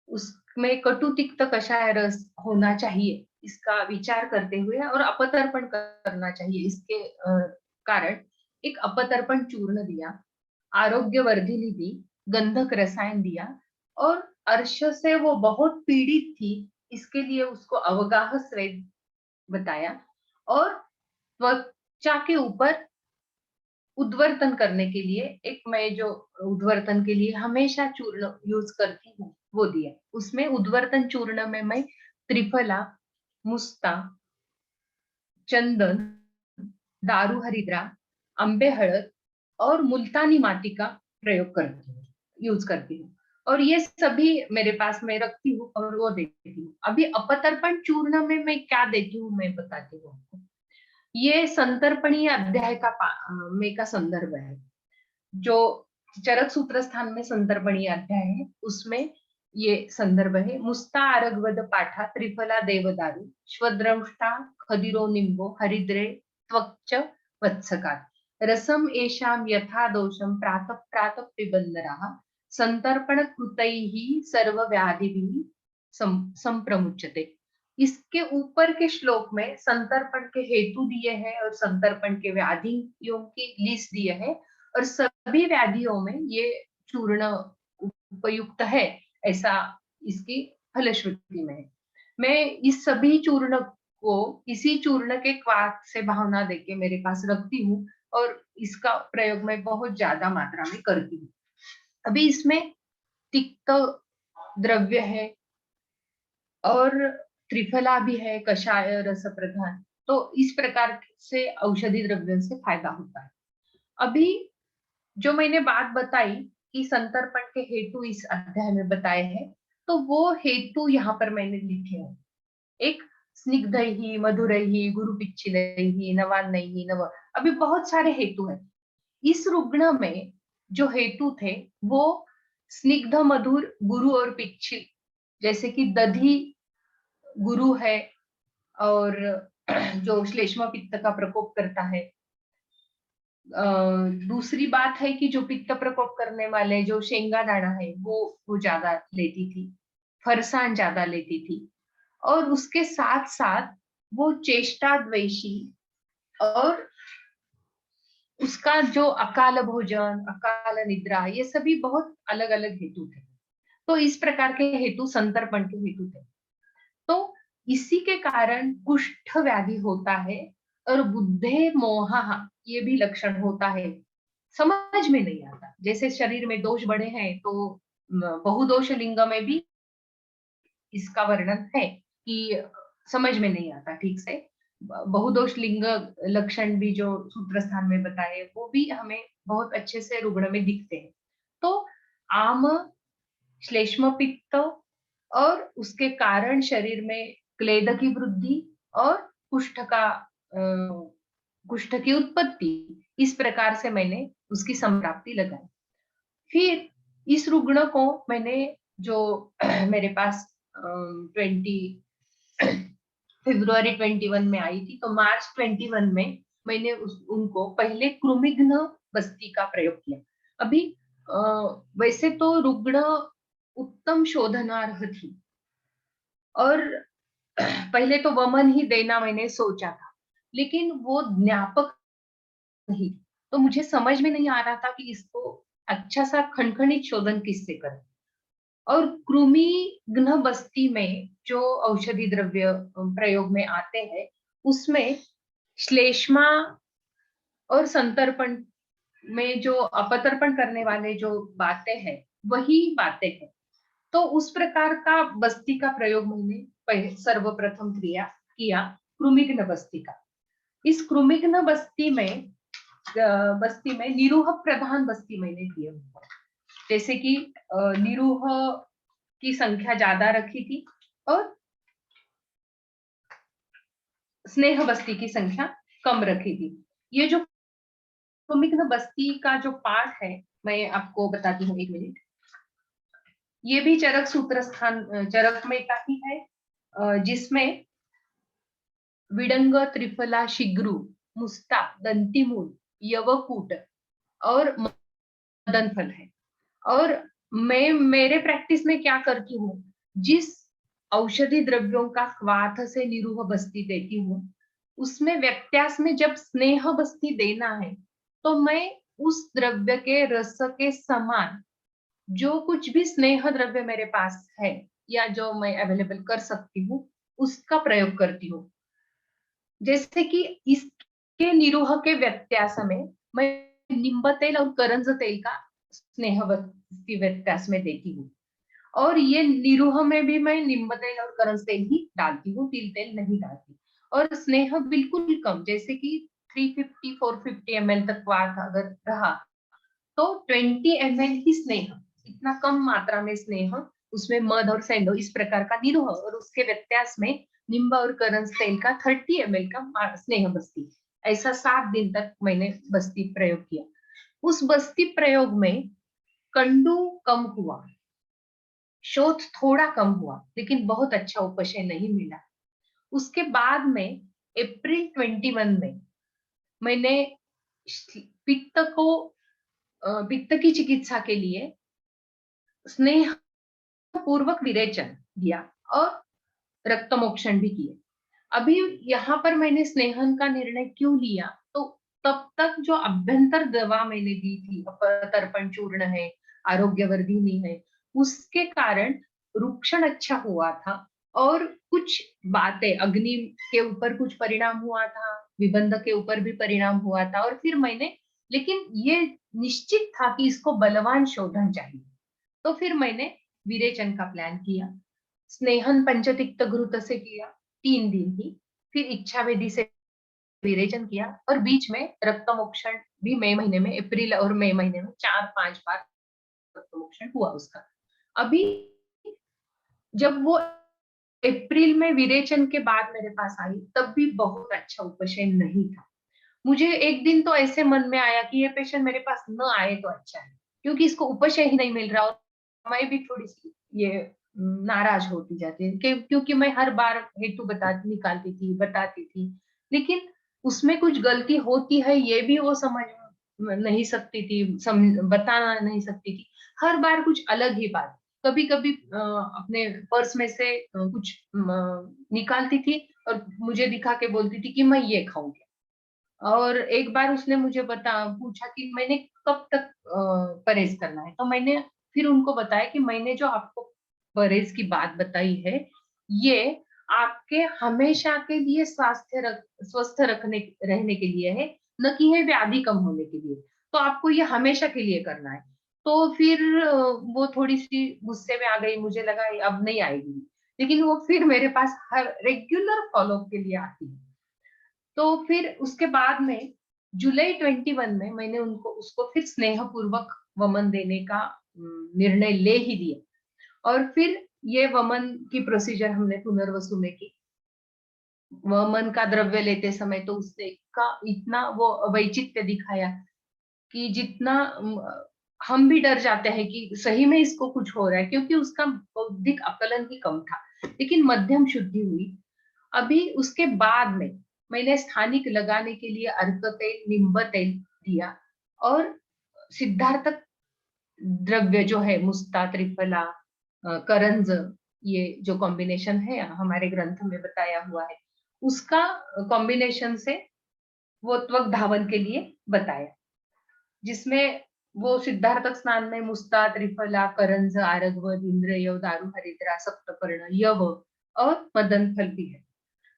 उसमें कटु तिक्त कषाय रस होना चाहिए इसका विचार करते हुए, और अपतर्पण करना चाहिए इसके कारण एक अपतर्पण चूर्ण दिया, आरोग्यवर्धिनी दी, गंधक रसायन दिया, और अर्श से वो बहुत पीड़ित थी, इसके लिए उसको अवगाह स्वेद बताया, और त्वचा के ऊपर उद्वर्तन करने के लिए एक, मैं जो उद्वर्तन के लिए हमेशा चूर्ण यूज करती हूँ वो दिया। उसमें उद्वर्तन चूर्ण में मैं त्रिफला, मुस्ता, चंदन, दारू हरिद्रा, अंबे हळद और मुल्तानी माटी का प्रयोग करती हूँ, यूज करती हूँ, और ये सभी मेरे पास मैं रखती हूँ और वो देती हूँ। अभी अपतर्पण चूर्ण में मैं क्या देती हूँ मैं बताती हूँ आपको। ये संतर्पणीय अध्याय का में का संदर्भ है, जो चरक सूत्र स्थान में संतर्पणीय अध्याय है, उसमें ये संदर्भ है। मुस्ता आरगवद पाठा त्रिफला देवदारु श्वद्रंष्टा खदिरो निम्बो हरिद्रे त्वक्च वत्सकात् रसम एषां यथा दोषं प्रातः प्रातः पिबन्धराः संतर्पण कृतैः सर्व व्याधिभिः संप्रमुच्यते। इसके ऊपर के श्लोक में संतर्पण के हेतु दिए हैं और संतर्पण के व्याधियों की लिस्ट दिए हैं और सभी व्याधियों में ये चूर्ण उपयुक्त है, ऐसा इसकी फलश्रुति में है। मैं इस सभी चूर्ण को इसी चूर्ण के क्वाथ से भावना देके मेरे पास रखती हूँ और इसका प्रयोग मैं बहुत ज्यादा मात्रा में करती हूँ। अभी इसमें तिक्त द्रव्य है और त्रिफला भी है, कषाय रस प्रधान, तो इस प्रकार से औषधि द्रव्यों से फायदा होता है। अभी जो मैंने बात बताई कि संतर्पण के हेतु इस अध्याय में बताए हैं, तो वो हेतु यहाँ पर मैंने लिखे हैं। एक स्निग्धैः मधुरैः गुरुपिच्छिलैः नवान्नैः नव, अभी बहुत सारे हेतु हैं। इस रुग्ण में जो हेतु थे वो स्निग्ध मधुर गुरु और पिच्छिल, जैसे कि दधि गुरु है और जो श्लेष्म पित्त का प्रकोप करता है। दूसरी बात है कि जो पित्त प्रकोप करने वाले जो शेंगा दाना है वो ज्यादा लेती थी, फरसान ज्यादा लेती थी, और उसके साथ साथ वो चेष्टा द्वेषी और उसका जो अकाल भोजन, अकाल निद्रा, ये सभी बहुत अलग अलग हेतु थे। तो इस प्रकार के हेतु संतर्पण के हेतु थे। तो इसी के कारण कुष्ठ व्याधि होता है और बुद्धे मोहा, ये भी लक्षण होता है। समझ में नहीं आता, जैसे शरीर में दोष बढ़े हैं तो बहुदोष लिंग में भी इसका वर्णन है कि समझ में नहीं आता ठीक से। बहुदोष लिंग लक्षण भी जो सूत्र स्थान में बताए वो भी हमें बहुत अच्छे से रुग्ण में दिखते हैं। तो आम, श्लेष्म पित्त और उसके कारण शरीर में क्लेद की वृद्धि और कुष्ठ की उत्पत्ति, इस प्रकार से मैंने उसकी संप्राप्ति लगाई। फिर इस रुग्ण को मैंने जो मेरे पास फरवरी 21 में आई थी, तो मार्च 21 में मैंने उनको पहले कृमिघ्न बस्ती का प्रयोग किया। अभी वैसे तो रुग्ण उत्तम शोधनार्ह थी और पहले तो वमन ही देना मैंने सोचा था, लेकिन वो ज्ञापक नहीं, तो मुझे समझ में नहीं आ रहा था कि इसको अच्छा सा खनखनित शोधन किससे करें। और कृमिघ्न बस्ती में जो औषधि द्रव्य प्रयोग में आते हैं उसमें श्लेष्मा और संतर्पण में जो अपतर्पण करने वाले जो बातें हैं वही बातें हैं। तो उस प्रकार का बस्ती का प्रयोग मैंने सर्वप्रथम किया कृमिघ्न बस्ती का। इस कृमिघ्न बस्ती में निरूह प्रधान बस्ती मैंने किए, जैसे कि निरूह की संख्या ज्यादा रखी थी और स्नेह बस्ती की संख्या कम रखी थी। ये जो कृमिघ्न बस्ती का जो पाठ है मैं आपको बताती हूँ, 1 मिनट। ये भी चरक सूत्र स्थान चरक में का ही है, जिसमें विडंग, त्रिफला, शिग्रु, मुस्ता, दंतिमूल, यवकूट और मदन फल है। और मैं मेरे प्रैक्टिस में क्या करती हूँ, जिस औषधि द्रव्यों का क्वाथ से निरूह बस्ती देती हूँ उसमें व्यत्यास में जब स्नेह बस्ती देना है तो मैं उस द्रव्य के रस के समान जो कुछ भी स्नेह द्रव्य मेरे पास है या जो मैं अवेलेबल कर सकती हूँ उसका प्रयोग करती हूँ। जैसे कि इसके निरूह के व्यत्यास में मैं निम्ब तेल और करंज तेल का स्नेह व्यत्यास में देती हूँ, और ये निरूह में भी मैं निम्ब तेल और करंज तेल ही डालती हूँ, तिल तेल नहीं डालती। और स्नेह बिल्कुल कम, जैसे कि 350-450 ml तक वात अगर रहा तो 20 ml ही स्नेह, इतना कम मात्रा में स्नेह, उसमें मध और सैंडो, इस प्रकार का निरूह, और उसके व्यत्यास में निम्ब और करंज तेल का 30 ml का स्नेह बस्ती। ऐसा 7 दिन तक मैंने बस्ती प्रयोग किया। उस बस्ती प्रयोग में कंडू कम हुआ, शोथ थोड़ा कम हुआ, लेकिन बहुत अच्छा उपशय नहीं मिला। उसके बाद में अप्रैल 21 में मैंने पित्त को पित्त की चिकित्सा के लिए स्नेह पूर्वक विरेचन दिया और रक्तमोक्षण भी किए। अभी यहाँ पर मैंने स्नेहन का निर्णय क्यों लिया, तो तब तक जो अभ्यंतर दवा मैंने दी थी, तर्पण चूर्ण है, आरोग्यवर्धिनी है, उसके कारण रुक्षण अच्छा हुआ था और कुछ बातें अग्नि के ऊपर कुछ परिणाम हुआ था, विबंध के ऊपर भी परिणाम हुआ था। और फिर मैंने, लेकिन ये निश्चित था कि इसको बलवान शोधन चाहिए, तो फिर मैंने विरेचन का प्लान किया। स्नेहन पंचतिक्त घृत से किया 3 दिन ही, फिर इच्छा वेदी से विरेचन किया और बीच में रक्तमोक्षण भी मई महीने में, अप्रैल और मई महीने में 4-5 बार रक्तमोक्षण हुआ उसका। अभी जब वो अप्रैल में विरेचन के बाद मेरे पास आई, तब भी बहुत अच्छा उपशय नहीं था। मुझे एक दिन तो ऐसे मन में आया कि ये पेशेंट मेरे पास न आए तो अच्छा है, क्योंकि इसको उपशय ही नहीं मिल रहा। और मैं भी थोड़ी सी ये नाराज होती जाती है क्योंकि मैं हर बार हेतु निकालती थी, बताती थी, लेकिन उसमें कुछ गलती होती है ये भी वो समझ नहीं सकती थी, बता नहीं सकती थी। हर बार कुछ अलग ही बात। कभी कभी अपने पर्स में से कुछ निकालती थी और मुझे दिखा के बोलती थी कि मैं ये खाऊंगी। और एक बार उसने मुझे पूछा कि मैंने कब तक परहेज करना है, तो मैंने फिर उनको बताया कि मैंने जो आपको परहेज की बात बताई है, ये आपके हमेशा के लिए स्वस्थ रहने के लिए है, न कि है व्याधि कम होने के लिए। तो आपको ये हमेशा के लिए करना है। तो फिर वो थोड़ी सी गुस्से में आ गई, मुझे लगा अब नहीं आएगी, लेकिन वो फिर मेरे पास हर रेगुलर फॉलोअप के लिए आती है। तो फिर उसके बाद में जुलाई 21 में मैंने उसको फिर स्नेह पूर्वक वमन देने का निर्णय ले ही दिया। और फिर ये वमन की प्रोसीजर हमने पुनर्वसु में की। वमन का द्रव्य लेते समय तो उसने का इतना वो वैचित्र्य दिखाया कि जितना हम भी डर जाते हैं कि सही में इसको कुछ हो रहा है, क्योंकि उसका बौद्धिक आकलन ही कम था, लेकिन मध्यम शुद्धि हुई। अभी उसके बाद में मैंने स्थानिक लगाने के लिए अर्क तेल, निम्ब तेल दिया और सिद्धार्थ द्रव्य जो है मुस्ता, त्रिफला, करंज, ये जो कॉम्बिनेशन है हमारे ग्रंथ में बताया हुआ है, उसका कॉम्बिनेशन से वो त्वक धावन के लिए बताया, जिसमें वो सिद्धार्थक स्नान में मुस्ता, त्रिफला, करंज, आरगवद, इंद्रयव, दारू हरिद्रा, सप्तपर्ण, यव और मदन फल भी है।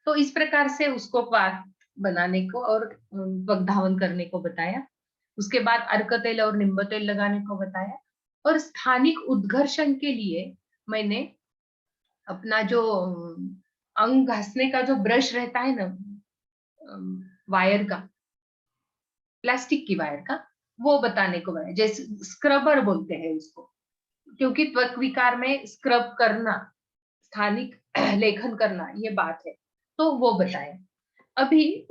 तो इस प्रकार से उसको पाक बनाने को और त्वक धावन करने को बताया। उसके बाद अर्क तेल और निम्ब तेल लगाने को बताया। और स्थानिक उद्घर्षण के लिए मैंने अपना जो अंग घासने का जो ब्रश रहता है ना, वायर का, प्लास्टिक की वायर का, वो बताने को बताया, जैसे स्क्रबर बोलते हैं उसको, क्योंकि त्वक विकार में स्क्रब करना, स्थानिक लेखन करना, ये बात है, तो वो बताया। अभी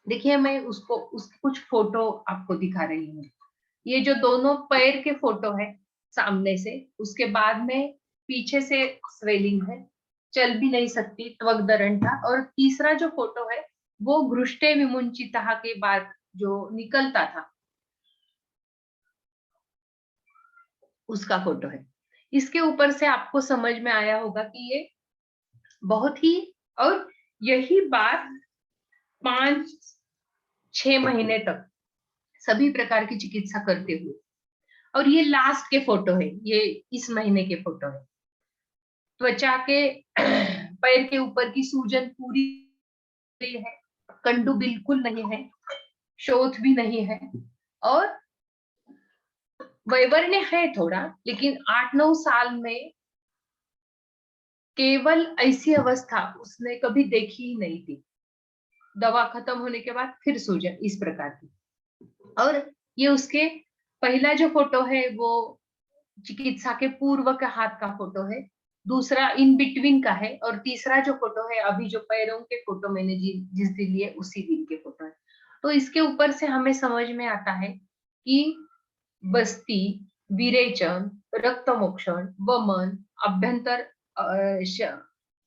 देखिए मैं उसके कुछ फोटो आपको दिखा रही हूँ। ये जो दोनों पैर के फोटो है सामने से, उसके बाद में पीछे से स्वेलिंग है, चल भी नहीं सकती, त्वक दरण था। और तीसरा जो फोटो है वो घृष्टे विमुंचिता के बाद जो निकलता था, उसका फोटो है। इसके ऊपर से आपको समझ में आया होगा कि ये बहुत ही, और यही बात 5-6 महीने तक सभी प्रकार की चिकित्सा करते हुए। और ये लास्ट के फोटो है, ये इस महीने के फोटो है। त्वचा के पैर के ऊपर की सूजन पूरी है, कंडू बिल्कुल नहीं है, शोथ भी नहीं है, और वैवर्ण्य है थोड़ा, लेकिन 8-9 साल में केवल ऐसी अवस्था उसने कभी देखी ही नहीं थी। दवा खत्म होने के बाद फिर सूजन इस प्रकार की। और ये उसके पहला जो फोटो है वो चिकित्सा के पूर्व के हाथ का फोटो है, दूसरा इन बिटवीन का है, और तीसरा जो फोटो है अभी जो पैरों के फोटो मैंने जिस दिन लिए उसी दिन के फोटो है। तो इसके ऊपर से हमें समझ में आता है कि बस्ती, विरेचन, रक्तमोक्षण, वमन, अभ्यंतर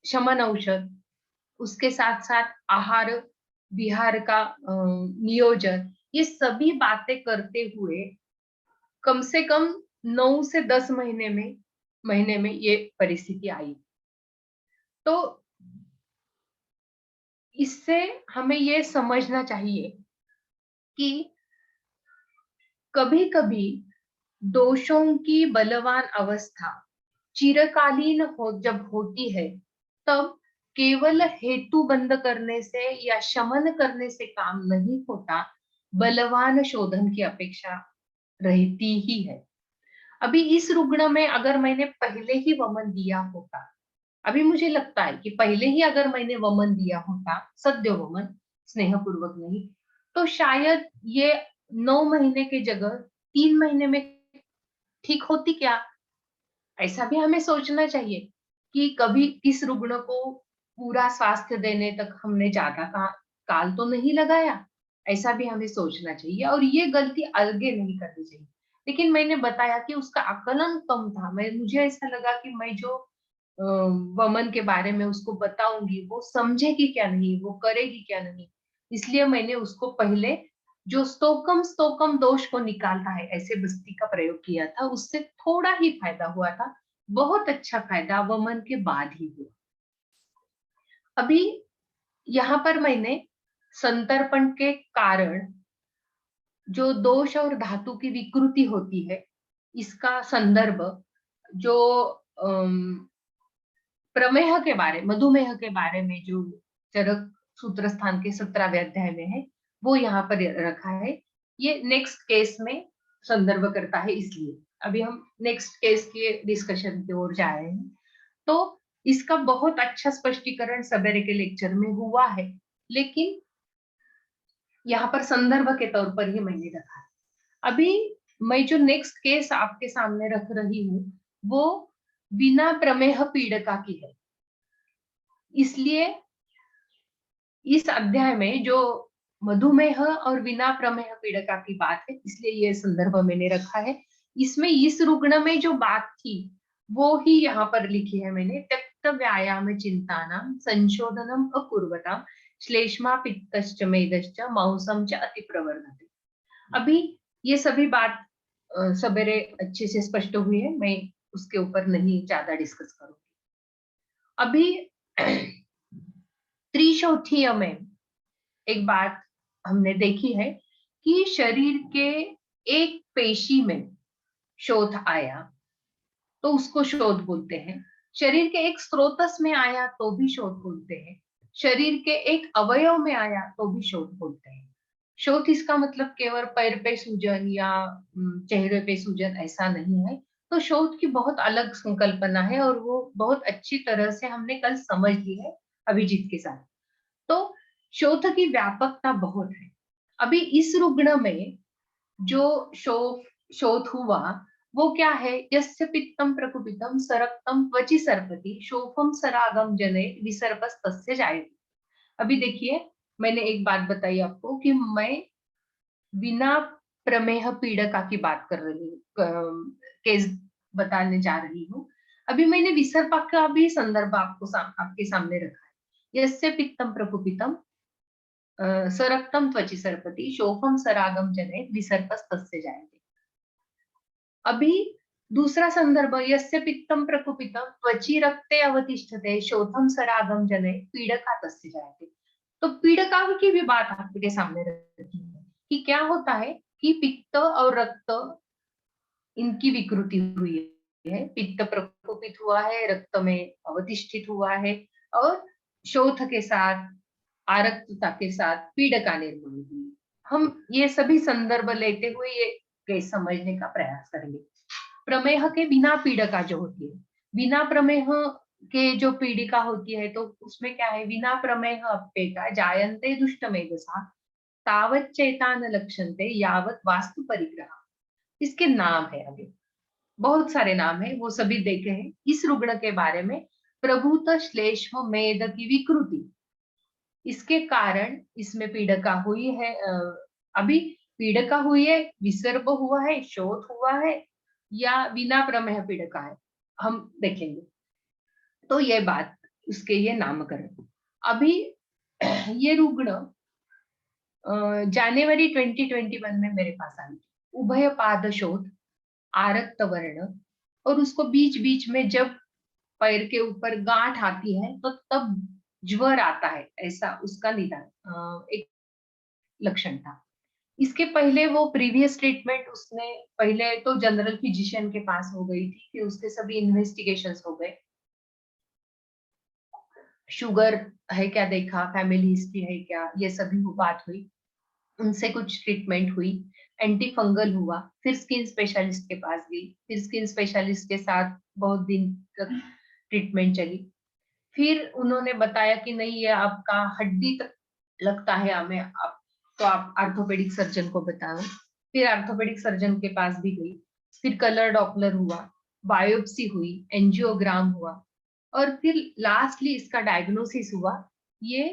शमन औषध, उसके साथ साथ आहार विहार का नियोजन, ये सभी बातें करते हुए कम से कम 9 से 10 महीने में ये परिस्थिति आई। तो इससे हमें ये समझना चाहिए कि कभी कभी दोषों की बलवान अवस्था चिरकालीन जब होती है, तब केवल हेतु बंद करने से या शमन करने से काम नहीं होता, बलवान शोधन की अपेक्षा रहती ही है। अभी इस रुग्ण में अगर मैंने पहले ही वमन दिया होता, अभी मुझे लगता है कि पहले ही अगर मैंने वमन दिया होता, सद्य वमन, स्नेहपूर्वक नहीं, तो शायद ये 9 महीने के जगह 3 महीने में ठीक होती क्या? ऐसा भी हमें सोचना चाहिए कि कभी इस रुग्ण को पूरा स्वास्थ्य देने तक हमने ज्यादा काल तो नहीं लगाया, ऐसा भी हमें सोचना चाहिए और ये गलती आगे नहीं करनी चाहिए। लेकिन मैंने बताया कि उसका आकलन कम था, मुझे ऐसा लगा कि मैं जो वमन के बारे में उसको बताऊंगी, वो समझेगी क्या नहीं, वो करेगी क्या नहीं, इसलिए मैंने उसको पहले जो स्तोकम दोष को निकालता है ऐसे बस्ती का प्रयोग किया था, उससे थोड़ा ही फायदा हुआ था। बहुत अच्छा फायदा वमन के बाद ही हुआ। अभी यहाँ पर मैंने संतर्पण के कारण जो दोष और धातु की विकृति होती है, इसका संदर्भ जो प्रमेह के बारे, मधुमेह के बारे में जो चरक सूत्र स्थान के 17वें अध्याय में है, वो यहाँ पर रखा है। ये नेक्स्ट केस में संदर्भ करता है, इसलिए अभी हम नेक्स्ट केस के डिस्कशन की ओर जा रहे हैं। तो इसका बहुत अच्छा स्पष्टीकरण सवेरे के लेक्चर में हुआ है, लेकिन यहाँ पर संदर्भ के तौर पर ही मैंने रखा है। अभी मैं जो नेक्स्ट केस आपके सामने रख रही हूँ, वो बिना प्रमेह पीड़िका की है। इसलिए इस अध्याय में जो मधुमेह और बिना प्रमेह पीड़िका की बात है, इसलिए ये संदर्भ मैंने रखा है। इसमें इस रुग्ण में जो बात थी वो ही यहाँ पर लिखी है मैंने। त्यक्त व्यायाम चिंतानाम संशोधनम अकुर्वताम श्लेष्मा पित्तश्च मेदश्च मांसम च अति प्रवर्धते। अभी ये सभी बात सवेरे अच्छे से स्पष्ट हुई है, मैं उसके ऊपर नहीं ज्यादा डिस्कस करूंगी। अभी त्रिशोथीय में एक बात हमने देखी है कि शरीर के एक पेशी में शोथ आया तो उसको शोथ बोलते हैं, शरीर के एक स्रोतस में आया तो भी शोथ बोलते हैं, शरीर के एक अवयव में आया तो भी शोथ बोलते हैं। शोथ इसका मतलब केवल पैर पे सूजन या चेहरे पे सूजन ऐसा नहीं है। तो शोथ की बहुत अलग संकल्पना है और वो बहुत अच्छी तरह से हमने कल समझ ली है अभिजीत के साथ। तो शोथ की व्यापकता बहुत है। अभी इस रुग्ण में जो शोथ हुआ वो क्या है? यस्य पित्तम प्रकुपितम सरक्तम त्वचि सर्पति शोफम सरागम जने विसर्पस तस्य जायते। अभी देखिए, मैंने एक बात बताई आपको कि मैं बिना प्रमेह पीड़िका की बात कर रही हूँ, केस बताने जा रही हूँ। अभी मैंने विसर्पा का भी संदर्भ आपके सामने रखा है। यस्य पित्तम प्रकुपितम सरक्तम त्वचि सर्पति शोफम सरागम जने विसर्पस तस्य जायते। अभी दूसरा संदर्भ, यस्य पित्तम प्रकुपितम त्वचि रक्ते अवतिष्ठते शोथम सरागम जने पीड़का तस्य जायते। तो पीड़का की भी बात आपके सामने रखी है कि क्या होता है कि पित्त और रक्त इनकी विकृति हुई है, पित्त प्रकोपित हुआ है, रक्त में अवतिष्ठित हुआ है और शोथ के साथ आरक्तता के साथ पीड़का निर्माण हुई। हम ये सभी संदर्भ लेते हुए ये केस समझने का प्रयास करेंगे। प्रमेह के बिना पीड़िका जो होती है, बिना प्रमेह के जो पीड़िका होती है, तो उसमें क्या है? बिना प्रमेह अप्येता जायन्ते दुष्ट मेधसा तावत चेतान लक्षन्ते यावत वास्तु परिग्रह। इसके नाम है, आगे बहुत सारे नाम है, वो सभी देखे हैं। इस रुग्ण के बारे में प्रभूत श्लेष्म मेद की विकृति, इसके कारण इसमें पीड़िका हुई है। अभी पीड़िका हुई है, विसर्प हुआ है, शोथ हुआ है, या बिना प्रमेह पीड़िका है, हम देखेंगे। तो ये बात, उसके ये नामकरण। अभी ये रुग्ण जनवरी 2021 में मेरे पास आई, उभय पाद शोथ, आरक्त वर्ण, और उसको बीच बीच में जब पैर के ऊपर गांठ आती है तो तब ज्वर आता है, ऐसा उसका निदान एक लक्षण था। इसके पहले वो प्रीवियस ट्रीटमेंट उसने पहले तो जनरल फिजिशियन के पास हो गई थी, फिर उसके सभी इन्वेस्टिगेशंस हो गए, शुगर है क्या देखा, फैमिली हिस्ट्री है क्या, ये सभी बात हुई, उनसे कुछ ट्रीटमेंट हुई, एंटी फंगल हुआ, फिर स्किन स्पेशलिस्ट के पास गई, फिर स्किन स्पेशलिस्ट के साथ बहुत दिन तक ट्रीटमेंट चली। फिर उन्होंने बताया कि नहीं, ये आपका हड्डी तक लगता है हमें, आप तो आप आर्थोपेडिक सर्जन को बताओ। फिर आर्थोपेडिक सर्जन के पास भी गई, फिर कलर डॉपलर हुआ, बायोप्सी हुई, एंजियोग्राम हुआ, और फिर लास्टली इसका डायग्नोसिस हुआ, ये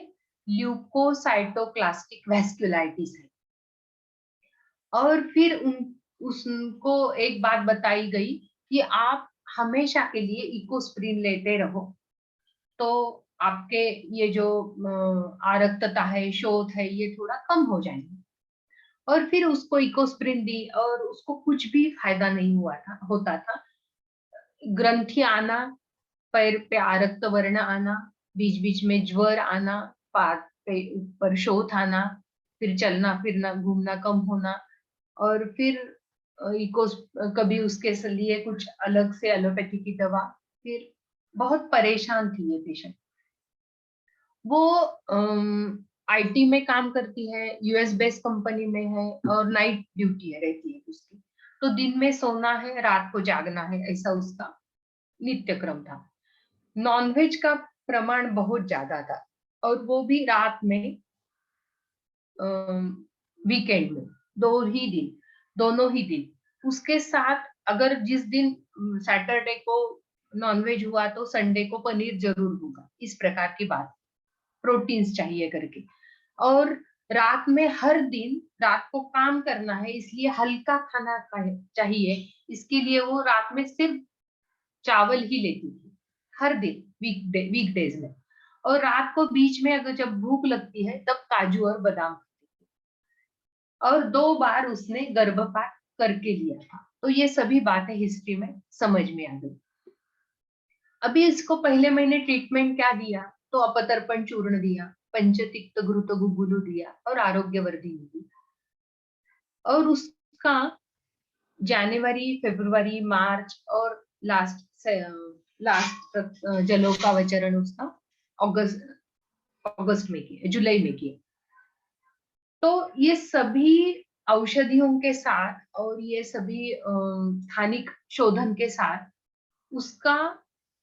ल्यूकोसाइटोक्लास्टिक वैस्कुलाइटिस है। और फिर उसको एक बात बताई गई कि आप हमेशा के लिए इकोस्प्रिन लेते रहो, तो आपके ये जो आरक्तता है, शोथ है, ये थोड़ा कम हो जाएंगे। और फिर उसको इकोस्प्रिन दी और उसको कुछ भी फायदा नहीं होता था। ग्रंथि आना, पैर पे आरक्त वर्ण आना, बीच बीच में ज्वर आना, पाद पे ऊपर शोथ आना, फिर चलना फिरना घूमना कम होना, और फिर इकोस कभी उसके लिए कुछ अलग से एलोपैथी की दवा। फिर बहुत परेशान थी ये पेशेंट। वो आईटी में काम करती है, यूएस बेस्ड कंपनी में है, और नाइट ड्यूटी रहती है उसकी, तो दिन में सोना है, रात को जागना है, ऐसा उसका नित्य क्रम था। नॉनवेज का प्रमाण बहुत ज्यादा था, और वो भी रात में, वीकेंड में, दोनों ही दिन। उसके साथ अगर जिस दिन सैटरडे को नॉनवेज हुआ तो संडे को पनीर जरूर होगा, इस प्रकार की बात, प्रोटीन्स चाहिए करके। और रात में हर दिन रात को काम करना है, इसलिए हल्का खाना चाहिए, इसके लिए वो रात में सिर्फ चावल ही लेती थी हर दिन, वीकडेज में। और रात को बीच में अगर जब भूख लगती है तब काजू और बादाम खाती थी। और 2 बार उसने गर्भपात करके लिया था। तो ये सभी बातें हिस्ट्री में समझ में आ गई। अभी इसको पहले महीने ट्रीटमेंट क्या दिया, तो अपतर्पण चूर्ण दिया, पंचतिक्त घृत गुगुलू दिया, और आरोग्यवर्धिनी दी। और उसका जनवरी, फरवरी, मार्च और लास्ट तक जलों का अवचरण उसका अगस्त में किया, जुलाई में किया। तो ये सभी औषधियों के साथ और ये सभी स्थानिक शोधन के साथ उसका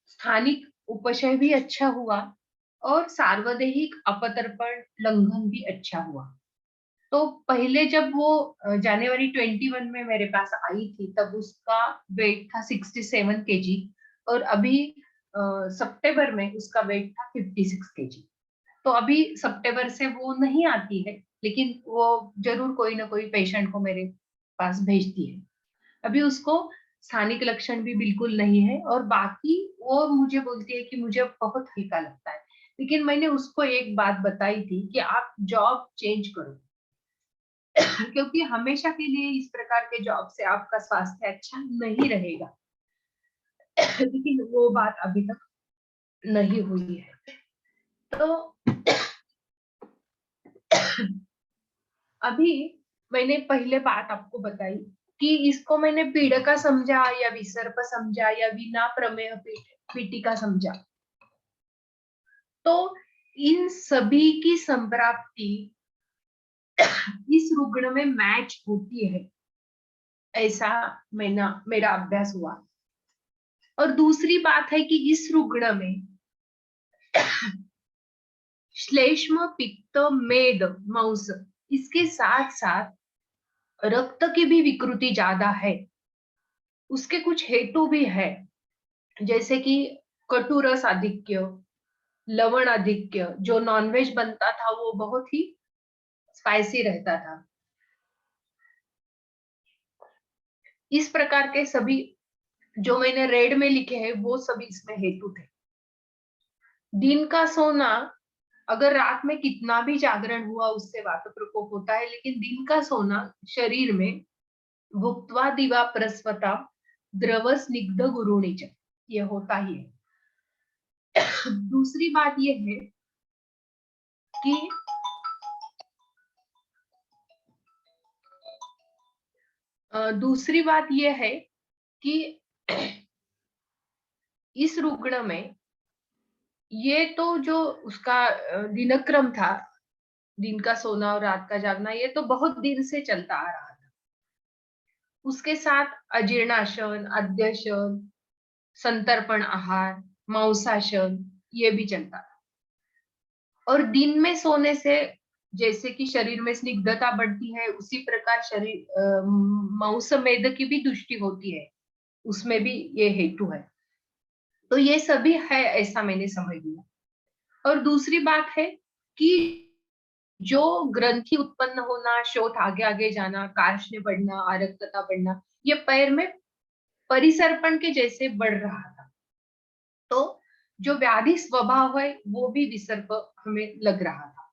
स्थानिक उपशय भी अच्छा हुआ, और सार्वदेहिक अपतर्पण लंघन भी अच्छा हुआ। तो पहले जब वो जनवरी 21 में मेरे पास आई थी, तब उसका वेट था 67 केजी, और अभी सितंबर में उसका वेट था 56 केजी। तो अभी सितंबर से वो नहीं आती है, लेकिन वो जरूर कोई ना कोई पेशेंट को मेरे पास भेजती है। अभी उसको स्थानिक लक्षण भी बिल्कुल नहीं है, और बाकी वो मुझे बोलती है कि मुझे बहुत हल्का लगता है। लेकिन मैंने उसको एक बात बताई थी कि आप जॉब चेंज करो, क्योंकि हमेशा के लिए इस प्रकार के जॉब से आपका स्वास्थ्य अच्छा नहीं रहेगा। लेकिन वो बात अभी तक नहीं हुई है। तो अभी मैंने पहले बात आपको बताई कि इसको मैंने पीड़िका समझा या विसर्प समझा या बिना प्रमेय पीठिका समझा। तो इन सभी की संप्राप्ति इस रुग्ण में मैच होती है, ऐसा मेरा अभ्यास हुआ। और दूसरी बात है कि इस रुग्ण में श्लेष्म, पित्त, मेद, मांस, इसके साथ साथ रक्त की भी विकृति ज्यादा है। उसके कुछ हेतु भी है, जैसे कि कटुरस आधिक्य, लवण आधिक्य, जो नॉनवेज बनता था वो बहुत ही स्पाइसी रहता था। इस प्रकार के सभी जो मैंने रेड में लिखे हैं वो सभी इसमें हेतु थे। दिन का सोना, अगर रात में कितना भी जागरण हुआ उससे वात प्रकोप होता है, लेकिन दिन का सोना शरीर में भुक्त्वा दिवा प्रस्वता द्रव स्निग्ध गुरुणिच, ये होता ही है। दूसरी बात ये है कि दूसरी बात यह है कि इस रुग्ण में ये तो जो उसका दिनक्रम था, दिन का सोना और रात का जागना, ये तो बहुत दिन से चलता आ रहा था। उसके साथ अजीर्णाशन, अध्यशन, संतर्पण आहार, मांसाशन, ये भी चलता था। और दिन में सोने से जैसे कि शरीर में स्निग्धता बढ़ती है, उसी प्रकार शरीर मांस मेद की भी दृष्टि होती है, उसमें भी ये हेतु है। तो ये सभी है, ऐसा मैंने समझ लिया। और दूसरी बात है कि जो ग्रंथि उत्पन्न होना, शोथ आगे आगे जाना, कार्ष्ण्य बढ़ना, आरक्तता बढ़ना, ये पैर में परिसर्पण के जैसे बढ़ रहा था। तो जो व्याधि स्वभाव है वो भी विसर्प हमें लग रहा था।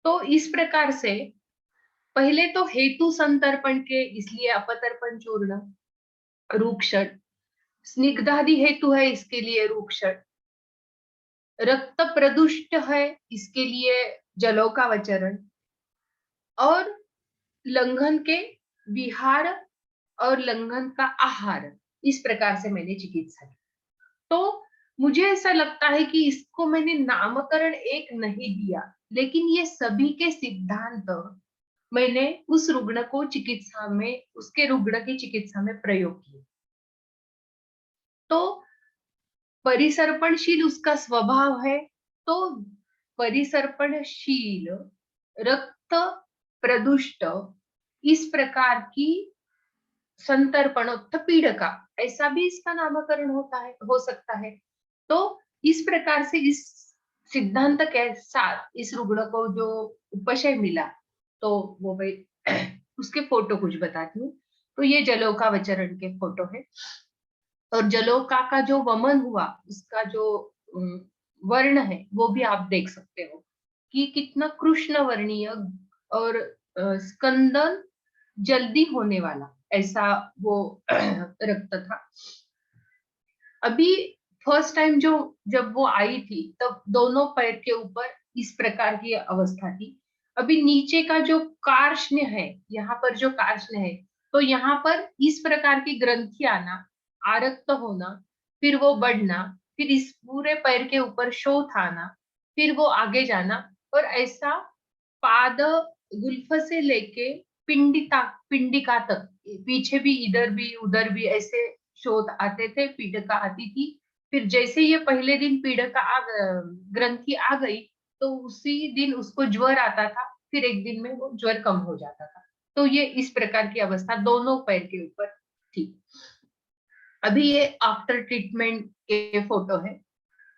तो इस प्रकार से पहले तो हेतु संतर्पण के, इसलिए अपतर्पण चूर्ण, रूक्षण, स्निग्धादि हेतु है, इसके लिए रूक्षण, रक्त प्रदुष्ट है, इसके लिए जलोकावचरण, और लंघन के विहार और लंघन का आहार, इस प्रकार से मैंने चिकित्सा की। तो मुझे ऐसा लगता है कि इसको मैंने नामकरण एक नहीं दिया, लेकिन ये सभी के सिद्धांत मैंने उस रुग्ण को चिकित्सा में, उसके रुग्ण की चिकित्सा में प्रयोग किए। तो परिसर्पणशील उसका स्वभाव है, तो परिसर्पणशील, रक्त प्रदुष्ट, इस प्रकार की संतर्पणोक्त पीड़का, ऐसा भी इसका नामकरण होता है, हो सकता है। तो इस प्रकार से इस सिद्धांत के साथ इस रुग्ण को जो उपशय मिला, तो वो मैं उसके फोटो कुछ बताती हूँ। तो ये जलोकावचरण के फोटो है, और जलोका का जो वमन हुआ, उसका जो वर्ण है वो भी आप देख सकते हो कि कितना कृष्ण वर्णीय और स्कंदन जल्दी होने वाला, ऐसा वो रक्त था। अभी फर्स्ट टाइम जब वो आई थी, तब दोनों पैर के ऊपर इस प्रकार की अवस्था थी। अभी नीचे का जो कार्ष्ण्य है, यहाँ पर जो कार्ष्ण्य है, तो यहाँ पर इस प्रकार की ग्रंथि आना, आरक्त होना, फिर वो बढ़ना, फिर इस पूरे पैर के ऊपर शोथ आना, फिर वो आगे जाना, और ऐसा पाद गुल्फ से लेके पिंडिका तक, पीछे भी, इधर भी, उधर भी ऐसे शोथ आते थे, पीड़िका आती थी। फिर जैसे ये पहले दिन पीड़िका ग्रंथि आ गई, तो उसी दिन उसको ज्वर आता था, फिर एक दिन में वो ज्वर कम हो जाता था। तो ये इस प्रकार की अवस्था दोनों पैर के ऊपर थी। अभी ये आफ्टर ट्रीटमेंट के फोटो है।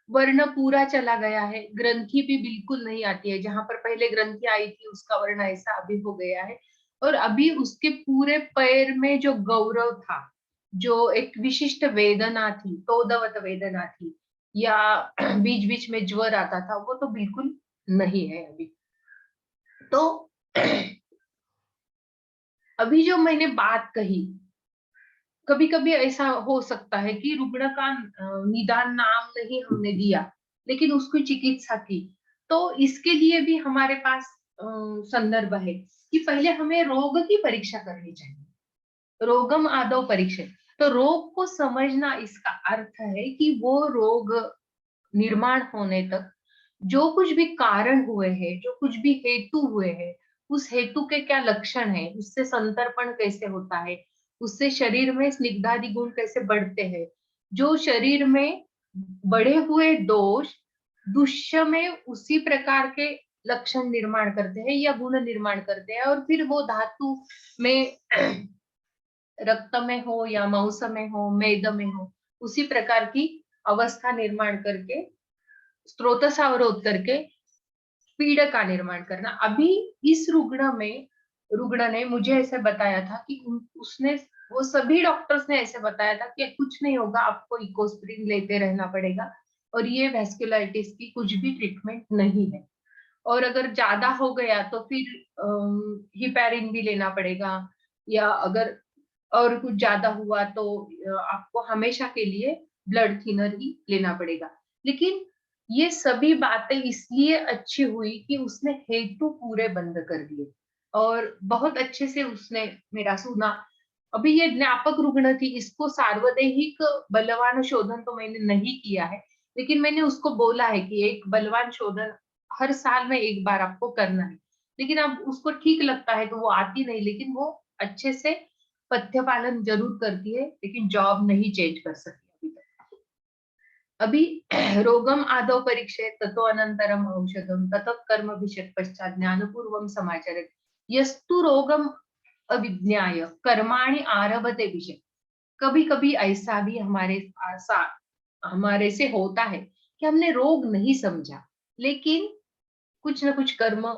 वर्ण पूरा चला गया है, ग्रंथि भी बिल्कुल नहीं आती है, जहां पर पहले ग्रंथि आई थी उसका वर्ण ऐसा अभी हो गया है। और अभी उसके पूरे पैर में जो गौरव था, जो एक विशिष्ट वेदना थी, तोदवत वेदना थी, या बीच बीच में ज्वर आता था, वो तो बिल्कुल नहीं है अभी। तो अभी जो मैंने बात कही, कभी कभी ऐसा हो सकता है कि रुग्ण का निदान नाम नहीं हमने दिया, लेकिन उसकी चिकित्सा की। तो इसके लिए भी हमारे पास संदर्भ है कि पहले हमें रोग की परीक्षा करनी चाहिए, रोगम आदौ परीक्षा। तो रोग को समझना, इसका अर्थ है कि वो रोग निर्माण होने तक जो कुछ भी कारण हुए हैं, जो कुछ भी हेतु हुए हैं, उस हेतु के क्या लक्षण है, उससे संतर्पण कैसे होता है, उससे शरीर में स्निग्धादि गुण कैसे बढ़ते हैं, जो शरीर में बढ़े हुए दोष दुष्य में उसी प्रकार के लक्षण निर्माण करते हैं या गुण निर्माण करते हैं, और फिर वो धातु में रक्त में हो या मांस में हो, मेद में हो, उसी प्रकार की अवस्था निर्माण करके, स्त्रोत सावरोध करके पीड़ा का निर्माण करना। अभी इस रुग्ण ने मुझे ऐसे बताया था कि उसने वो सभी डॉक्टर्स ने ऐसे बताया था कि कुछ नहीं होगा, आपको इकोस्प्रिन लेते रहना पड़ेगा और ये वेस्कुलाइटिस की कुछ भी ट्रीटमेंट नहीं है। और अगर ज्यादा हो गया तो फिर हिपैरिन भी लेना पड़ेगा, या अगर और कुछ ज्यादा हुआ तो आपको हमेशा के लिए ब्लड थिनर ही लेना पड़ेगा। लेकिन ये सभी बातें इसलिए अच्छी हुई कि उसने हेतु पूरे बंद कर दिए और बहुत अच्छे से उसने मेरा सुना। अभी ये ज्ञापक रुग्ण थी, इसको सार्वदेहिक बलवान शोधन तो मैंने नहीं किया है, लेकिन मैंने उसको बोला है कि एक बलवान शोधन हर साल में एक बार आपको करना है। लेकिन अब उसको ठीक लगता है तो वो आती नहीं, लेकिन वो अच्छे से पथ्य पालन जरूर करती है, लेकिन जॉब नहीं चेंज कर सकती अभी तक। अभी रोगम आदौ परीक्षे ततो अनंतरम औषधम ततः कर्म विषय पश्चात ज्ञानपूर्वम समाचरित यस्तु रोगम अविज्ञाय कर्माणि आरभते विषय। कभी कभी ऐसा भी हमारे से होता है कि हमने रोग नहीं समझा, लेकिन कुछ ना कुछ कर्म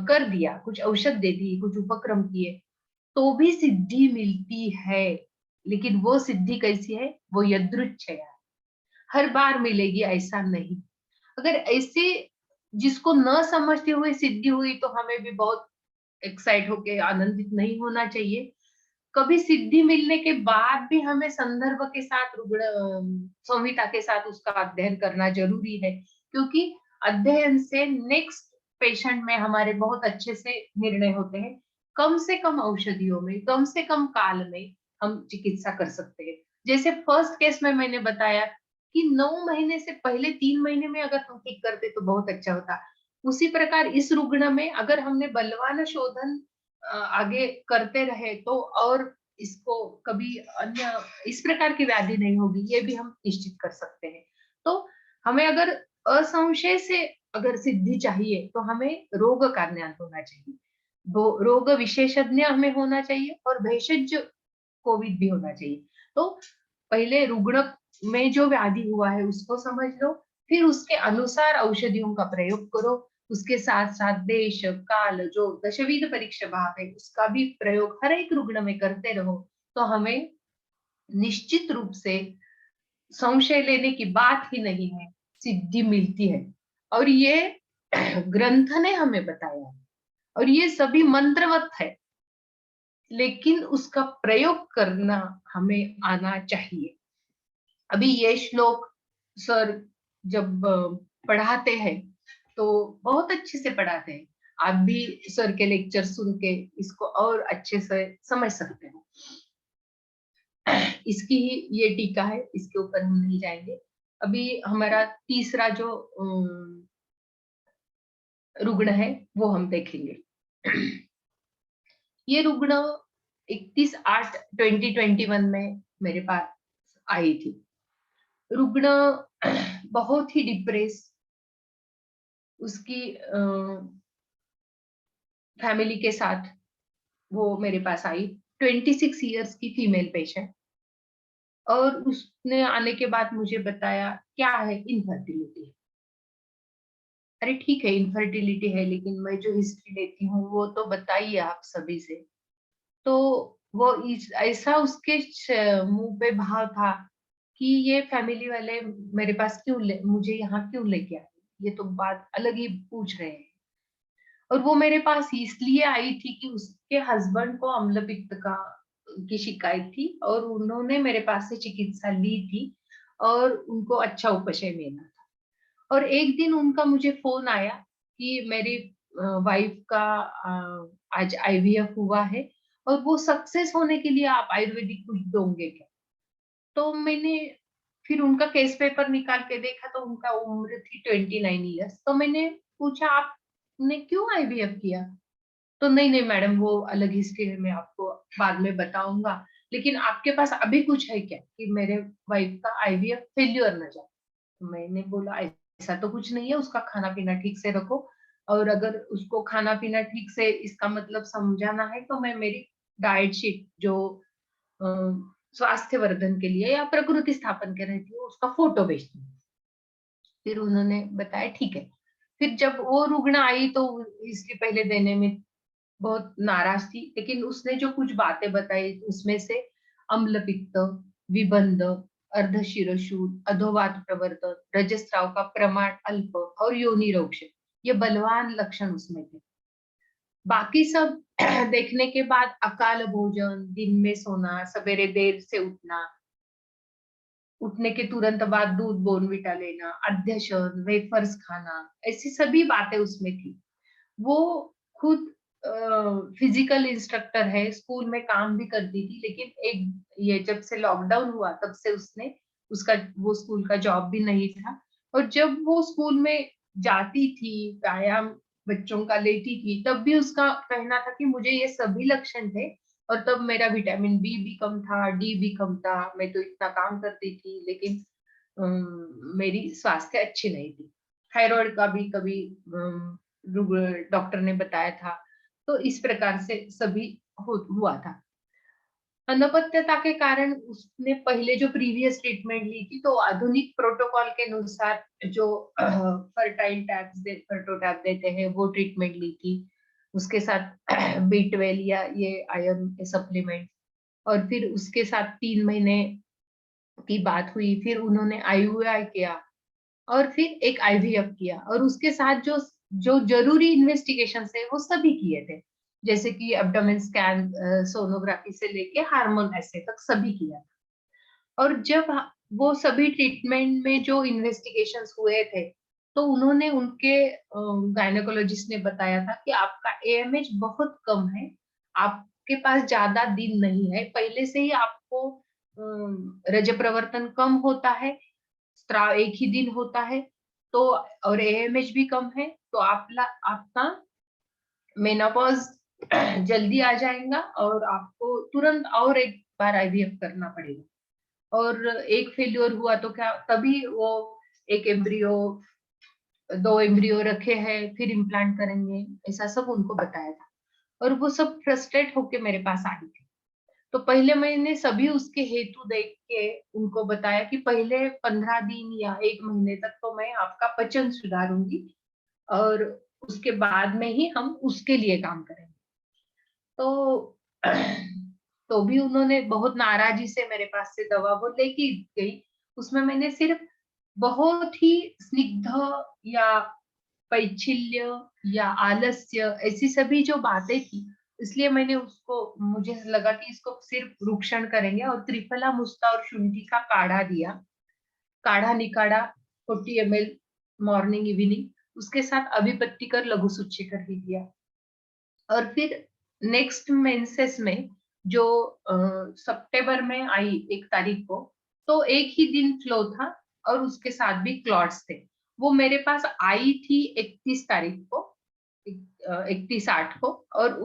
कर दिया, कुछ औषध दे दी, कुछ उपक्रम किए, तो भी सिद्धि मिलती है। लेकिन वो सिद्धि कैसी है? वो यदृच्छया, हर बार मिलेगी ऐसा नहीं। अगर ऐसे जिसको न समझते हुए सिद्धि हुई तो हमें भी बहुत एक्साइट होके आनंदित नहीं होना चाहिए। कभी सिद्धि मिलने के बाद भी हमें संदर्भ के साथ संहिता के साथ उसका अध्ययन करना जरूरी है, क्योंकि अध्ययन से नेक्स्ट पेशेंट में हमारे बहुत अच्छे से निर्णय होते हैं। कम से कम औषधियों में, कम से कम काल में हम चिकित्सा कर सकते हैं। जैसे फर्स्ट केस में मैंने बताया कि 9 महीने से पहले 3 महीने में अगर हम ठीक करते तो बहुत अच्छा होता। उसी प्रकार इस रुग्ण में अगर हमने बलवान शोधन आगे करते रहे तो और इसको कभी अन्य इस प्रकार की व्याधि नहीं होगी, ये भी हम निश्चित कर सकते हैं। तो हमें अगर असंशय से अगर सिद्धि चाहिए तो हमें रोग का ज्ञान होना चाहिए, रोग विशेषज्ञ हमें होना चाहिए और भेषज कोविद भी होना चाहिए। तो पहले रुग्ण में जो व्याधि हुआ है उसको समझ लो, फिर उसके अनुसार औषधियों का प्रयोग करो, उसके साथ साथ देश काल जो दशविध परीक्षा भाव है उसका भी प्रयोग हर एक रुग्ण में करते रहो, तो हमें निश्चित रूप से संशय लेने की बात ही नहीं है, सिद्धि मिलती है। और ये ग्रंथ ने हमें बताया है और ये सभी मंत्रवत है, लेकिन उसका प्रयोग करना हमें आना चाहिए। अभी ये श्लोक सर जब पढ़ाते हैं तो बहुत अच्छे से पढ़ाते हैं। आप भी सर के लेक्चर सुन के इसको और अच्छे से समझ सकते हो। इसकी ही ये टीका है, इसके ऊपर हम नहीं जाएंगे। अभी हमारा तीसरा जो रुग्ण है वो हम देखेंगे। ये रुग्ण 31/8/2021 में मेरे पास आई थी। रुग्ण बहुत ही डिप्रेस, उसकी फैमिली के साथ वो मेरे पास आई। 26 इयर्स की फीमेल पेशेंट, और उसने आने के बाद मुझे बताया क्या है, इनफर्टिलिटी है। अरे ठीक है इनफर्टिलिटी है, लेकिन मैं जो हिस्ट्री लेती हूँ वो तो बताइए आप सभी से। तो वो ऐसा उसके मुंह पे भाव था कि ये फैमिली वाले मेरे पास मुझे यहाँ क्यों लेके आए, ये तो बात अलग ही पूछ रहे हैं। और वो मेरे पास इसलिए आई थी कि उसके हस्बैंड को अम्ल पित्त की शिकायत थी और उन्होंने मेरे पास से चिकित्सा ली थी और उनको अच्छा उपशय मिला था। और एक दिन उनका मुझे फोन आया कि मेरी वाइफ का आज आईवीएफ हुआ है और वो सक्सेस होने के लिए आप आयुर्वेदिक कुछ दोगे क्या। तो मैंने फिर उनका केस पेपर निकाल के देखा तो उनका उम्र थी 29 इयर्स। तो मैंने पूछा आपने क्यों आईवीएफ किया? तो नहीं नहीं मैडम वो अलग हिस्ट्री है, मैं आपको बाद में बताऊंगा, लेकिन आपके पास अभी कुछ है क्या कि मेरे वाइफ का आईवीएफ फेल्यूर न जाए। तो मैंने बोला ऐसा तो कुछ नहीं है, उसका खाना पीना ठीक से रखो, और अगर उसको खाना पीना ठीक से इसका मतलब समझाना है तो मैं मेरी डाइट शीट जो स्वास्थ्य वर्धन के लिए या प्रकृति स्थापन के रहती हूँ उसका फोटो भेजती हूँ। फिर उन्होंने बताया ठीक है। फिर जब वो रुग्ण आई तो इसके पहले देने में बहुत नाराज थी, लेकिन उसने जो कुछ बातें बताई उसमें से अम्ल पित्त, विबंध, अर्धशिरशूल, अधोवात प्रवर्तन, रजस्राव का प्रमाण अल्प और योनि रोग, ये बलवान लक्षण उसमें थे। बाकी सब देखने के बाद अकाल भोजन, दिन में सोना, सवेरे देर से उठना, उठने के तुरंत बाद दूध बोर्नविटा लेना, अध्यशन, वेफर्स खाना, ऐसी सभी बातें उसमें थी। वो खुद फिजिकल इंस्ट्रक्टर है, स्कूल में काम भी करती थी, लेकिन एक ये जब से लॉकडाउन हुआ तब से उसने उसका वो स्कूल का जॉब भी नहीं था। और जब वो स्कूल में जाती थी, व्यायाम बच्चों का लेती थी, तब भी उसका कहना था कि मुझे ये सभी लक्षण थे और तब मेरा विटामिन बी भी कम था, डी भी कम था, मैं तो इतना काम करती थी लेकिन मेरी स्वास्थ्य अच्छी नहीं थी। थायराइड का भी कभी डॉक्टर ने बताया था। तो इस प्रकार से सभी हुआ था। अनपत्यता के कारण उसने पहले जो प्रीवियस ट्रीटमेंट ली थी, तो आधुनिक प्रोटोकॉल के अनुसार जो फर्टाइल टैब देते हैं वो ट्रीटमेंट ली थी। उसके साथ B12 या ये आयरन सप्लीमेंट, और फिर उसके साथ 3 महीने की बात हुई, फिर उन्होंने IUI किया और फिर एक IVF किया, और उसके साथ जो जो जरूरी इन्वेस्टिगेशन है वो सभी किए थे, जैसे कि एब्डोमेन स्कैन, सोनोग्राफी से लेके हार्मोन ऐसे तक सभी किया था। और जब वो सभी ट्रीटमेंट में जो इन्वेस्टिगेशंस हुए थे, तो उन्होंने उनके गायनेकोलॉजिस्ट ने बताया था कि आपका AMH बहुत कम है, आपके पास ज्यादा दिन नहीं है, पहले से ही आपको रज प्रवर्तन कम होता है, स्त्राव एक ही दिन होता है, तो और AMH भी कम है, तो आपका मेनोपॉज जल्दी आ जाएगा और आपको तुरंत और एक बार IVF करना पड़ेगा। और एक फेल्योर हुआ तो क्या, तभी वो एक एम्ब्रियो, 2 एम्ब्रियो रखे हैं, फिर इम्प्लांट करेंगे, ऐसा सब उनको बताया था। और वो सब फ्रस्ट्रेट होके मेरे पास आई थी। तो पहले मैंने सभी उसके हेतु देख के उनको बताया कि पहले 15 दिन या 1 महीने तक तो मैं आपका पचन सुधारूंगी और उसके बाद में ही हम उसके लिए काम करेंगे। तो तो भी उन्होंने बहुत नाराजी से मेरे पास से दवा वो लेके गई। उसमें मैंने सिर्फ बहुत ही स्निग्ध या पैच्छिल्य या आलस्य, ऐसी सभी जो बातें थी, इसलिए मैंने उसको, मुझे लगा कि इसको सिर्फ रूक्षण करेंगे, और त्रिफला, मुस्ता और शुंठी का काढ़ा दिया, काढ़ा निकाढ़ा 40 ml मॉर्निंग इवनिंग, उसके साथ अभिपत्तिकर लघु सूच्यकर भी दिया। और फिर नेक्स्ट मेंसेस में जो सितंबर में आई 1 तारीख को, तो एक ही दिन फ्लो था और उसके साथ भी क्लॉट्स थे। वो मेरे पास आई थी 31 तारीख को, 31/8 को, और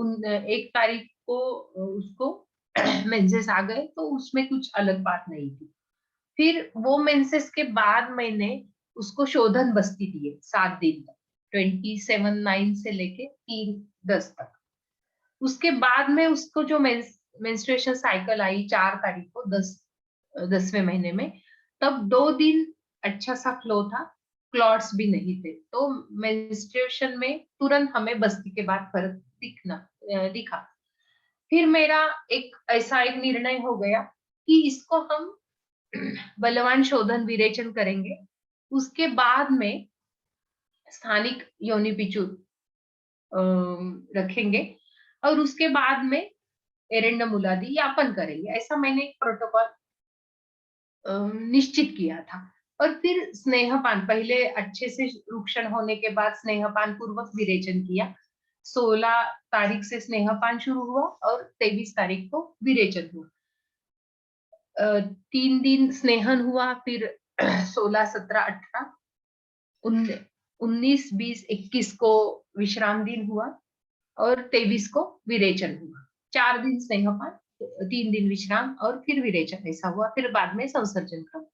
1 तारीख को उसको मेंसेस आ गए, तो उसमें कुछ अलग बात नहीं थी। फिर वो मेंसेस के बाद मैंने उसको शोधन बस्ती दिए 7 दिन तक, 27/9 से लेके 3/10 तक। उसके बाद में उसको जो मेंस्ट्रुएशन साइकिल आई 4 तारीख को, 10वें महीने में, तब 2 दिन अच्छा सा फ्लो था, क्लॉट्स भी नहीं थे। तो मेंस्ट्रुएशन में तुरंत हमें बस्ती के बाद फर्क दिखा। फिर मेरा एक ऐसा एक निर्णय हो गया कि इसको हम बलवान शोधन विरेचन करेंगे। उसके बाद में स्थानिक योनि पिचुर रखेंगे, और उसके बाद में एरेंडम मूलादि यापन करेंगे। ऐसा मैंने एक प्रोटोकॉल निश्चित किया था। और फिर स्नेहपान, पहले अच्छे से रूक्षण होने के बाद स्नेहपान पूर्वक विरेचन किया। 16 तारीख से स्नेहपान शुरू हुआ और 23 तारीख को विरेचन हुआ। 3 दिन स्नेहन हुआ, फिर 16, 17, 18, 19, 20, 21 को विश्राम दिन हुआ और 23 को विरेचन हुआ। 4 दिन स्नेहपान, 3 दिन विश्राम और फिर विरेचन, ऐसा हुआ। फिर बाद में संसर्जन क्रम।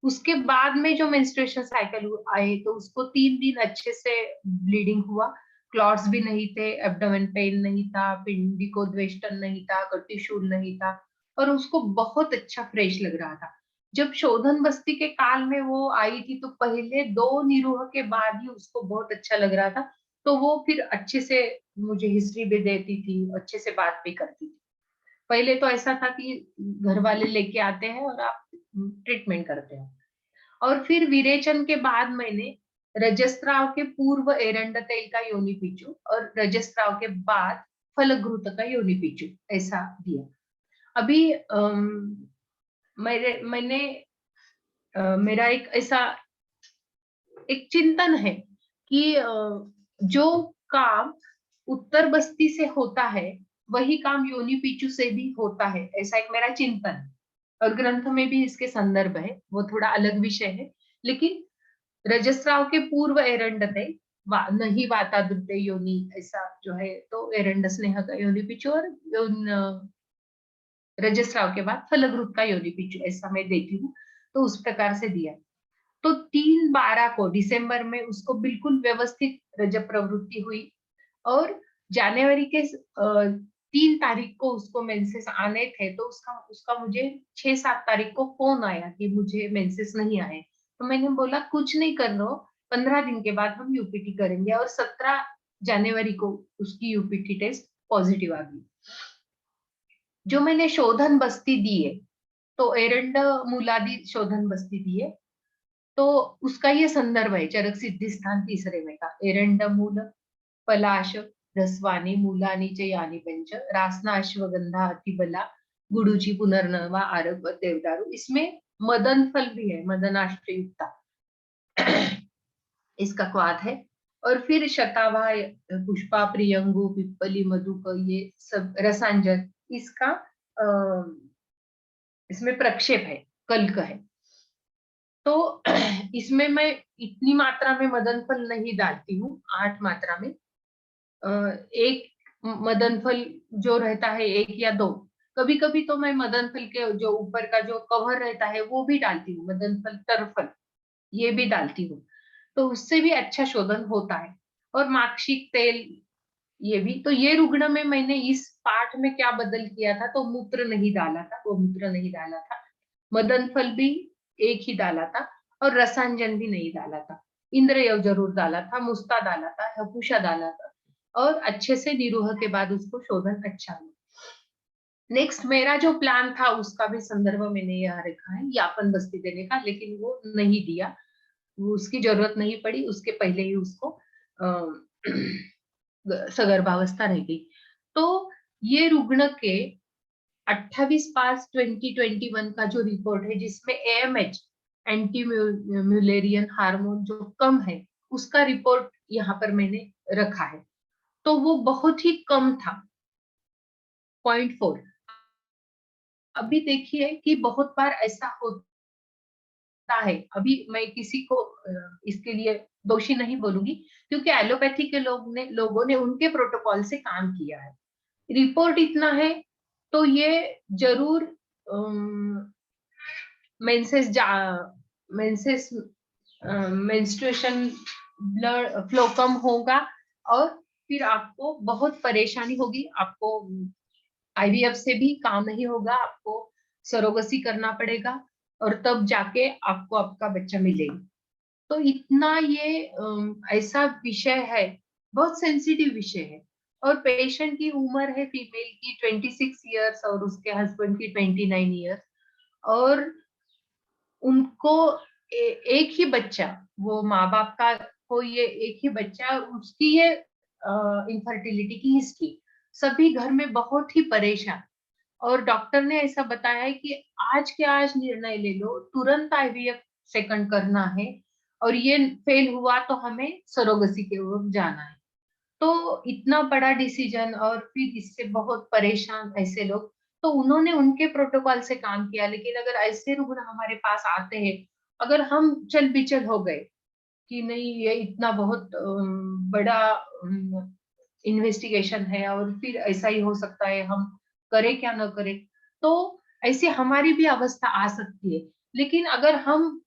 उसके बाद में जो मेंस्ट्रुएशन साइकिल आए, तो उसको 3 दिन अच्छे से ब्लीडिंग हुआ, क्लॉट्स भी नहीं थे, एब्डोमेन पेन नहीं था, पिंडिकोद्वेष्टन नहीं था, कटिशूल नहीं था, और उसको बहुत अच्छा फ्रेश लग रहा था। जब शोधन बस्ती के काल में वो आई थी, तो पहले 2 निरूह के बाद ही उसको बहुत अच्छा लग रहा था। तो वो फिर अच्छे से मुझे हिस्ट्री भी देती थी, अच्छे से बात भी करती थी। पहले तो ऐसा था कि घर वाले लेके आते हैं और आप ट्रीटमेंट करते हो। और फिर विरेचन के बाद मैंने रजस्राव के पूर्व एरंड तेल का योनि पीचू और रजस्राव के बाद फलघ्रुत का योनि पीचू ऐसा दिया। अभी मैंने मेरा एक ऐसा एक चिंतन है कि जो काम उत्तर बस्ती से होता है वही काम योनि पीचू से भी होता है, ऐसा एक मेरा चिंतन है। और ग्रंथ में भी इसके संदर्भ है, वो थोड़ा अलग विषय है। लेकिन रजस्राव के पूर्व एरंडते नहीं वातादृते योनि ऐसा जो है, तो एरंड स्नेह का योनि पीचू और रजस्राव के बाद फलघ्रुत का योनि पीचू ऐसा मैं देती हूँ। तो उस प्रकार से दिया। तो 3/12 को दिसंबर में उसको बिल्कुल व्यवस्थित रज प्रवृत्ति हुई और जनवरी के 3 तारीख को उसको मेंसेस आने थे। तो उसका मुझे 6-7 तारीख को फोन आया कि मुझे मेंसेस नहीं आए। तो मैंने बोला कुछ नहीं कर लो, 15 दिन के बाद हम यूपीटी करेंगे। और 17 जनवरी को उसकी यूपीटी टेस्ट पॉजिटिव आ गई। जो मैंने शोधन बस्ती दी है, तो एरंड मूलादि शोधन बस्ती दी है, तो उसका ये संदर्भ है चरक सिद्धि स्थान 3रे में का एरंड मूल पलाश रसवानी मूलानी च यानी पंच रासना अश्वगंधा अतिबला गुडुची पुनर्नवा आरभ देवदारू। इसमें मदन फल भी है, मदनाष्टयुक्ता इसका क्वाद है। और फिर शतावा पुष्पा प्रियंगु पिप्पली मधुक ये सब रसांजन इसका इसमें प्रक्षेप है, कल्क है। तो इसमें मैं इतनी मात्रा में मदन फल नहीं डालती हूँ, 8 मात्रा में। एक मदन फल जो रहता है 1 या 2, कभी कभी तो मैं मदन फल के जो ऊपर का जो कवर रहता है वो भी डालती हूँ, मदन फल तरफल ये भी डालती हूँ। तो उससे भी अच्छा शोधन होता है। और माक्षिक तेल ये भी। तो ये रुग्ण में मैंने इस पाठ में क्या बदल किया था, तो मूत्र नहीं डाला था, गोमूत्र नहीं डाला था, मदन फल भी 1 ही डाला था और रसांजन भी नहीं डाला था। इंद्रयव जरूर डाला था, मुस्ता डाला था, हपुषा डाला था और अच्छे से निरूह के बाद उसको शोधन अच्छा हुआ। नेक्स्ट मेरा जो प्लान था उसका भी संदर्भ मैंने यहाँ रखा है, यापन बस्ती देने का, लेकिन वो नहीं दिया, उसकी जरूरत नहीं पड़ी, उसके पहले ही उसको सगर्भावस्था रह गई। तो ये रुग्ण के 28/5/2021 का जो रिपोर्ट है जिसमें AMH एंटी म्यूलेरियन हार्मोन जो कम है उसका रिपोर्ट यहाँ पर मैंने रखा है। तो वो बहुत ही कम था, 0.4। अभी देखिए कि बहुत बार ऐसा होता है, अभी मैं किसी को इसके लिए दोषी नहीं बोलूंगी, क्योंकि एलोपैथी के लोगों ने उनके प्रोटोकॉल से काम किया है। रिपोर्ट इतना है तो ये जरूर मेंस्ट्रुएशन ब्लड फ्लो कम होगा और फिर आपको बहुत परेशानी होगी। आपको IVF से भी काम नहीं होगा, आपको सरोगसी करना पड़ेगा और तब जाके आपको आपका बच्चा मिलेगा। तो इतना ये ऐसा विषय है, बहुत सेंसिटिव विषय है। और पेशेंट की उम्र है फीमेल की 26 इयर्स और उसके हस्बैंड की 29 इयर्स और उनको एक ही बच्चा, वो माँ बाप का को ये एक ही बच्चा और उसकी ये इनफर्टिलिटी की हिस्ट्री, सभी घर में बहुत ही परेशान। और डॉक्टर ने ऐसा बताया है कि आज के आज निर्णय ले लो, तुरंत IVF सेकंड करना है और ये फेल हुआ तो हमें सरोगसी के ओर जाना है। तो इतना बड़ा डिसीजन और फिर इससे बहुत परेशान ऐसे लोग, तो उन्होंने उनके प्रोटोकॉल से काम किया। लेकिन अगर ऐसे रुग्ण हमारे पास आते हैं, अगर हम चल बिचल हो गए कि नहीं ये इतना बहुत बड़ा इन्वेस्टिगेशन है और फिर ऐसा ही हो सकता है, हम करें क्या न करें, तो ऐसी हमारी भी अवस्था आ सकती है। लेकिन अगर हम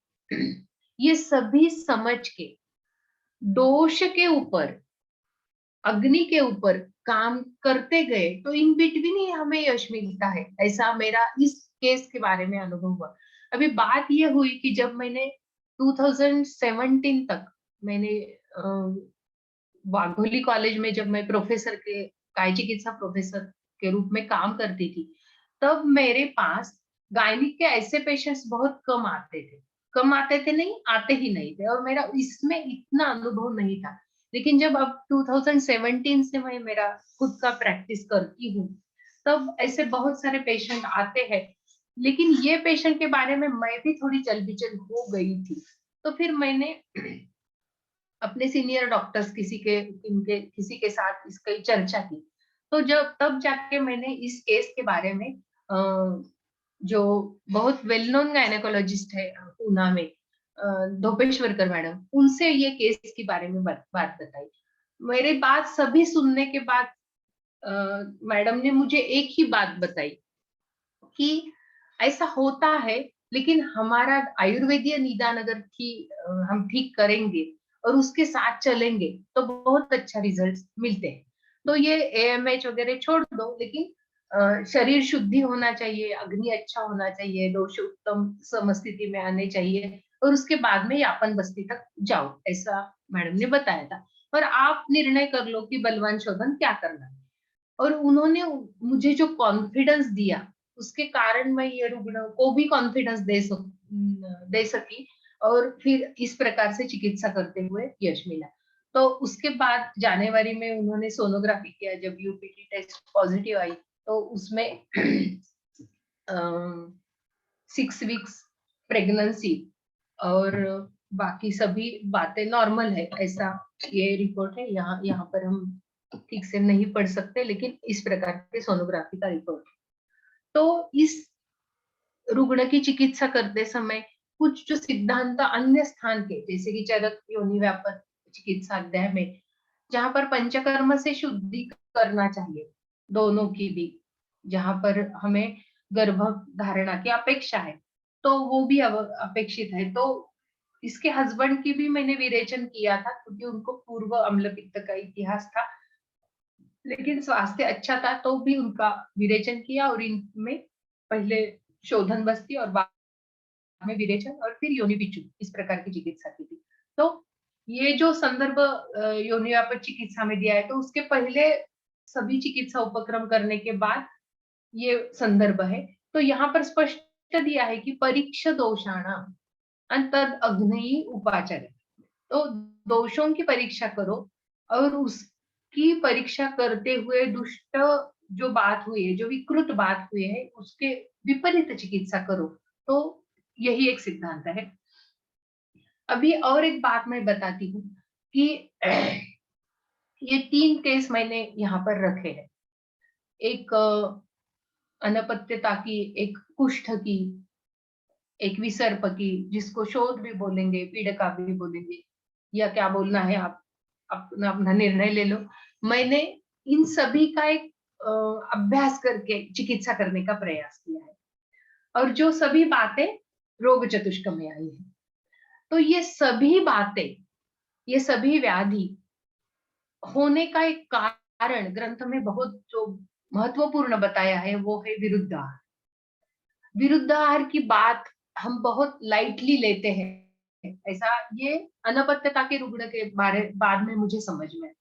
ये सभी समझ के दोष के ऊपर, अग्नि के ऊपर काम करते गए तो इन बिटवीन ही हमें यश मिलता है, ऐसा मेरा इस केस के बारे में अनुभव हुआ। अभी बात ये हुई कि जब मैंने 2017 तक मैंने वाघोली कॉलेज में जब मैं प्रोफेसर के काय चिकित्सा प्रोफेसर के रूप में काम करती थी, तब मेरे पास गायनिक के ऐसे पेशेंट्स बहुत कम आते थे, नहीं आते ही नहीं थे, और मेरा इसमें इतना अनुभव नहीं था। लेकिन जब अब 2017 से मैं मेरा खुद का प्रैक्टिस करती हूँ, तब ऐसे बहुत सारे पेशेंट आते हैं। लेकिन ये पेशेंट के बारे में मैं भी थोड़ी चलबिचल हो गई थी, तो फिर मैंने अपने सीनियर डॉक्टर्स किसी के साथ इसकी चर्चा की। तो जब तब जाके मैंने इस केस के बारे में जो बहुत वेल नोन गायनेकोलॉजिस्ट है पूना में, धोपेश्वरकर मैडम, उनसे ये केस के बारे में बात बताई। मेरी बात सभी सुनने के बाद मैडम ने मुझे एक ही बात बताई कि ऐसा होता है, लेकिन हमारा आयुर्वेदीय निदान अगर हम ठीक करेंगे और उसके साथ चलेंगे तो बहुत अच्छा रिजल्ट मिलते हैं। तो ये AMH वगैरह छोड़ दो, लेकिन शरीर शुद्धि होना चाहिए, अग्नि अच्छा होना चाहिए, दोष उत्तम समस्थिति में आने चाहिए, और उसके बाद में यापन बस्ती तक जाओ, ऐसा मैडम ने बताया था। और आप निर्णय कर लो कि बलवान शोधन क्या करना है। और उन्होंने मुझे जो कॉन्फिडेंस दिया, उसके कारण मैं ये रुग्ण को भी कॉन्फिडेंस दे सकी, और फिर इस प्रकार से चिकित्सा करते हुए यश मिला। तो उसके बाद जनवरी में उन्होंने सोनोग्राफी किया, जब UPT टेस्ट पॉजिटिव आई, तो उसमें 6 वीक्स प्रेगनेंसी और बाकी सभी बातें नॉर्मल है, ऐसा ये रिपोर्ट है। यहाँ पर हम ठीक से नहीं पढ़ सकते, लेकिन इस प्रकार के सोनोग्राफी का रिपोर्ट। तो इस रुग्ण की चिकित्सा करते समय कुछ जो सिद्धांत अन्य स्थान के, जैसे कि चरक योनि व्यापक चिकित्सा अध्याय में, जहां पर पंचकर्म से शुद्धि करना चाहिए दोनों की भी, जहां पर हमें गर्भ धारणा की अपेक्षा है, तो वो भी अपेक्षित है। तो इसके हस्बैंड की भी मैंने विरेचन किया था, क्योंकि उनको पूर्व अम्ल पित्त का इतिहास था, लेकिन स्वास्थ्य अच्छा था, तो भी उनका विरेचन किया, और इनमें पहले शोधन बस्ती और बाद में विरेचन और फिर योनि बिच्छू, इस प्रकार की चिकित्सा की थी। तो ये जो संदर्भ योनि व्यापक चिकित्सा में दिया है, तो उसके पहले सभी चिकित्सा उपक्रम करने के बाद ये संदर्भ है। तो यहाँ पर स्पष्ट दिया है कि परीक्ष दोषाणाम तद अग्नेयी उपाचार, तो दोषों की परीक्षा करो, और उसकी परीक्षा करते हुए दुष्ट जो बात हुई है, जो विकृत बात हुई है, उसके विपरीत चिकित्सा करो। तो यही एक सिद्धांत है। अभी और एक बात मैं बताती हूँ कि ये 3 केस मैंने यहाँ पर रखे हैं। एक अनपत्यता की, एक कुष्ठ की, एक विसर्प की, जिसको शोध भी बोलेंगे, पीड़का भी बोलेंगे, या क्या बोलना है, आप अपना अपना निर्णय ले लो। मैंने इन सभी का एक अभ्यास करके चिकित्सा करने का प्रयास किया है, और जो सभी बातें रोग चतुष्क में आई है। तो ये सभी बातें, ये सभी व्याधि होने का एक कारण ग्रंथ में बहुत जो महत्वपूर्ण बताया है, वो है विरुद्ध आहार। विरुद्ध आहार की बात हम बहुत लाइटली लेते हैं, ऐसा ये अनपत्यता के रुग्ण के बारे बाद में मुझे समझ में।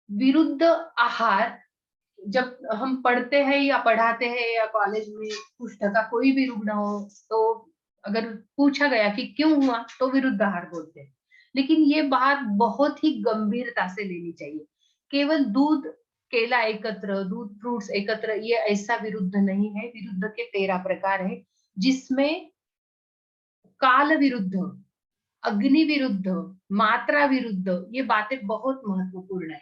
विरुद्ध आहार जब हम पढ़ते हैं या पढ़ाते हैं, या कॉलेज में कुष्ठ का कोई भी रुग्ण हो, तो अगर पूछा गया कि क्यों हुआ, तो विरुद्ध आहार बोलते हैं। लेकिन ये बात बहुत ही गंभीरता से लेनी चाहिए। केवल दूध केला एकत्र, दूध फ्रूट्स एकत्र, ये ऐसा विरुद्ध नहीं है। विरुद्ध के 13 प्रकार है, जिसमें काल विरुद्ध, अग्नि विरुद्ध, मात्रा विरुद्ध, ये बातें बहुत महत्वपूर्ण है,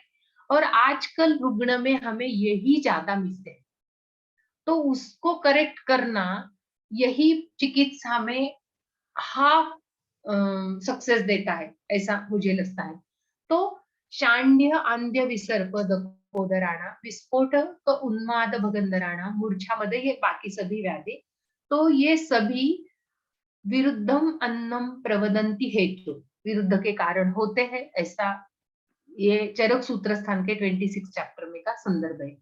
और आजकल रुग्ण में हमें यही ज्यादा मिलते हैं। तो उसको करेक्ट करना, यही चिकित्सा में हाफ सक्सेस देता है, ऐसा मुझे लगता है। तो शांड्य अंध्य विसर्प दकोदराणा, विस्फोट व उन्माद भगंदराणा, मूर्छामध्ये, ये बाकी सभी व्याधि, तो ये सभी विरुद्धम अन्नम प्रवदंती हेतु, विरुद्ध के कारण होते हैं, ऐसा ये चरक सूत्र स्थान के 26 चैप्टर में का संदर्भ है।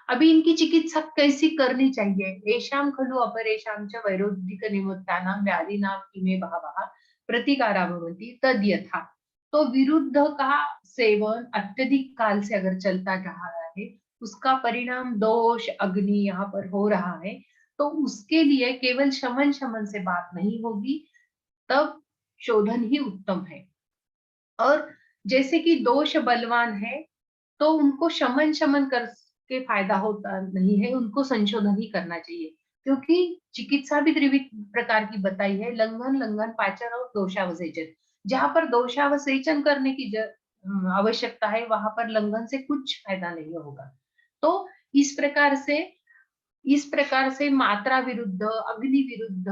अभी इनकी चिकित्सा कैसी करनी चाहिए? एषां खलु अपरेषां च वैरोधिक निमित्तानां व्याधिनां इमे बहवः प्रतिकारा भवन्ति तद यथा। तो विरुद्ध का सेवन अत्यधिक काल से अगर चलता रहा है, उसका परिणाम दोष अग्नि यहाँ पर हो रहा है, तो उसके लिए केवल शमन शमन से बात नहीं होगी, तब शोधन ही उत्तम है। और जैसे कि दोष बलवान है तो उनको शमन शमन करके फायदा होता नहीं है, उनको संशोधन ही करना चाहिए, क्योंकि चिकित्सा भी त्रिविध प्रकार की बताई है, लंघन, लंघन, पाचन और दोषावसेचन। जहां पर दोषावसेचन करने की आवश्यकता है, वहां पर लंघन से कुछ फायदा नहीं होगा। तो इस प्रकार से मात्रा विरुद्ध, अग्नि विरुद्ध,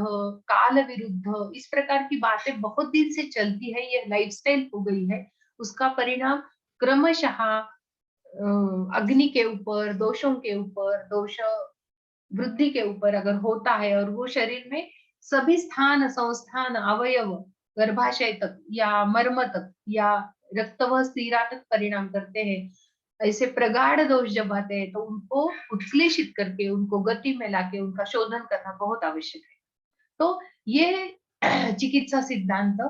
काल विरुद्ध, इस प्रकार की बातें बहुत दिन से चलती है, ये लाइफस्टाइल हो गई है। उसका परिणाम क्रमशः अग्नि के ऊपर, दोषों के ऊपर, दोष वृद्धि के ऊपर अगर होता है और वो शरीर में सभी स्थान, संस्थान, अवयव, गर्भाशय तक या मर्म तक या रक्तवह सीरा तक परिणाम करते हैं, ऐसे प्रगाढ़ दोष जब आते हैं तो उनको उत्क्लेशित करके, उनको गति में लाके उनका शोधन करना बहुत आवश्यक है। तो ये चिकित्सा सिद्धांत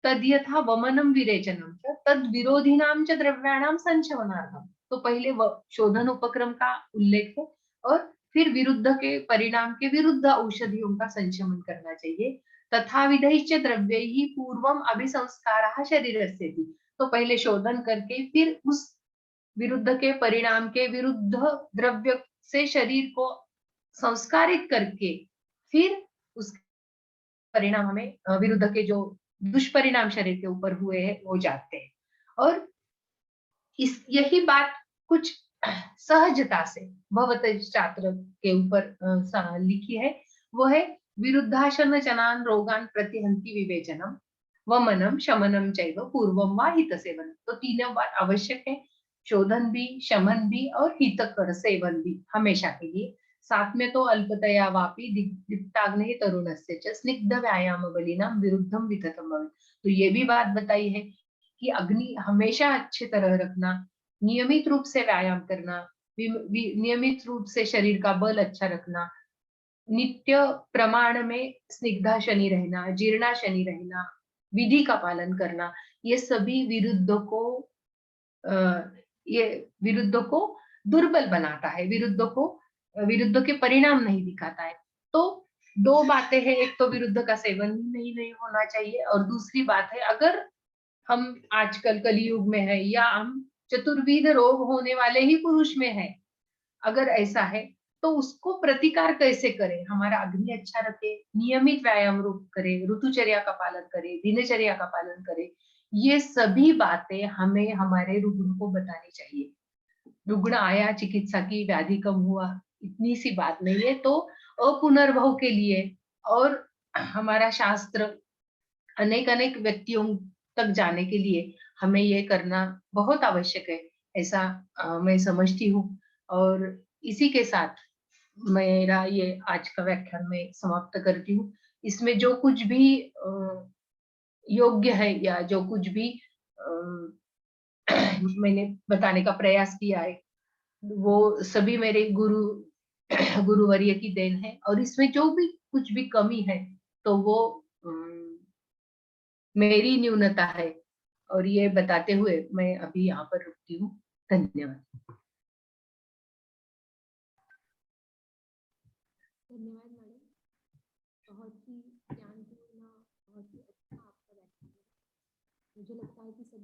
तद्यथा वमनम विरेचनम च तद विरोधिनां च द्रव्याणाम संशमनार्थम। तो पहले शोधन उपक्रम का उल्लेख है और फिर विरुद्ध के परिणाम के विरुद्ध औषधियों का संशमन करना चाहिए। तथा विधैश्च द्रव्यैहि पूर्वम अभिसंस्कारः शरीरस्य भी। तो पहले शोधन करके फिर उस विरुद्ध के परिणाम के विरुद्ध द्रव्य से शरीर को संस्कारित करके फिर उस परिणाम हमें विरुद्ध के जो दुष्परिणाम शरीर के ऊपर हुए हैं वो जाते हैं। और यही बात कुछ सहजता से भवत शास्त्र के ऊपर लिखी है, वो है विरुद्धाशन चनान रोगान प्रतिहंति विवेचनम वमनम शमनम चैव पूर्वम वा हित सेवन। तो तीनों बात आवश्यक है, शोधन भी, शमन भी और हितकर सेवन भी हमेशा के लिए। साथ में तो अल्पतया वापी दीप्ताग्नि तरुणस्य च स्निग्ध व्यायाम बलिनाम विरुद्धम विततम भवेत्। तो ये भी बात बताई है कि अग्नि हमेशा अच्छी तरह रखना, नियमित रूप से व्यायाम करना, नियमित रूप से शरीर का बल अच्छा रखना, नित्य प्रमाण में स्निग्धाशनी रहना, जीर्णाशनी रहना, विधि का पालन करना, ये सभी विरुद्ध को दुर्बल बनाता है, विरुद्ध के परिणाम नहीं दिखाता है। तो दो बातें हैं, एक तो विरुद्ध का सेवन नहीं होना चाहिए, और दूसरी बात है अगर हम आजकल कलयुग में है या हम चतुर्विध रोग होने वाले ही पुरुष में है, अगर ऐसा है तो उसको प्रतिकार कैसे करें, हमारा अग्नि अच्छा रखे, नियमित व्यायाम रूप करे, ऋतुचर्या का पालन करे, दिनचर्या का पालन करे, ये सभी बातें हमें हमारे रुग्ण को बतानी चाहिए। रुग्ण आया, चिकित्सा की व्याधि कम हुआ, इतनी सी बात नहीं है, तो अपुनर्भव के लिए और हमारा शास्त्र अनेक अनेक व्यक्तियों तक जाने के लिए हमें ये करना बहुत आवश्यक है, ऐसा मैं समझती हूँ। और इसी के साथ मेरा ये आज का व्याख्यान मैं समाप्त करती हूँ। इसमें जो कुछ भी योग्य है या जो कुछ भी मैंने बताने का प्रयास किया है, वो सभी मेरे गुरुवर्य की देन है, और इसमें जो भी कुछ भी कमी है तो वो मेरी न्यूनता है, और ये बताते हुए मैं अभी यहाँ पर रुकती हूँ। धन्यवाद।
धन्यवाद मैडम, बहुत ही ज्ञानपूर्ण, बहुत ही अच्छा आपका व्याख्यान है। मुझे लगता है कि सभी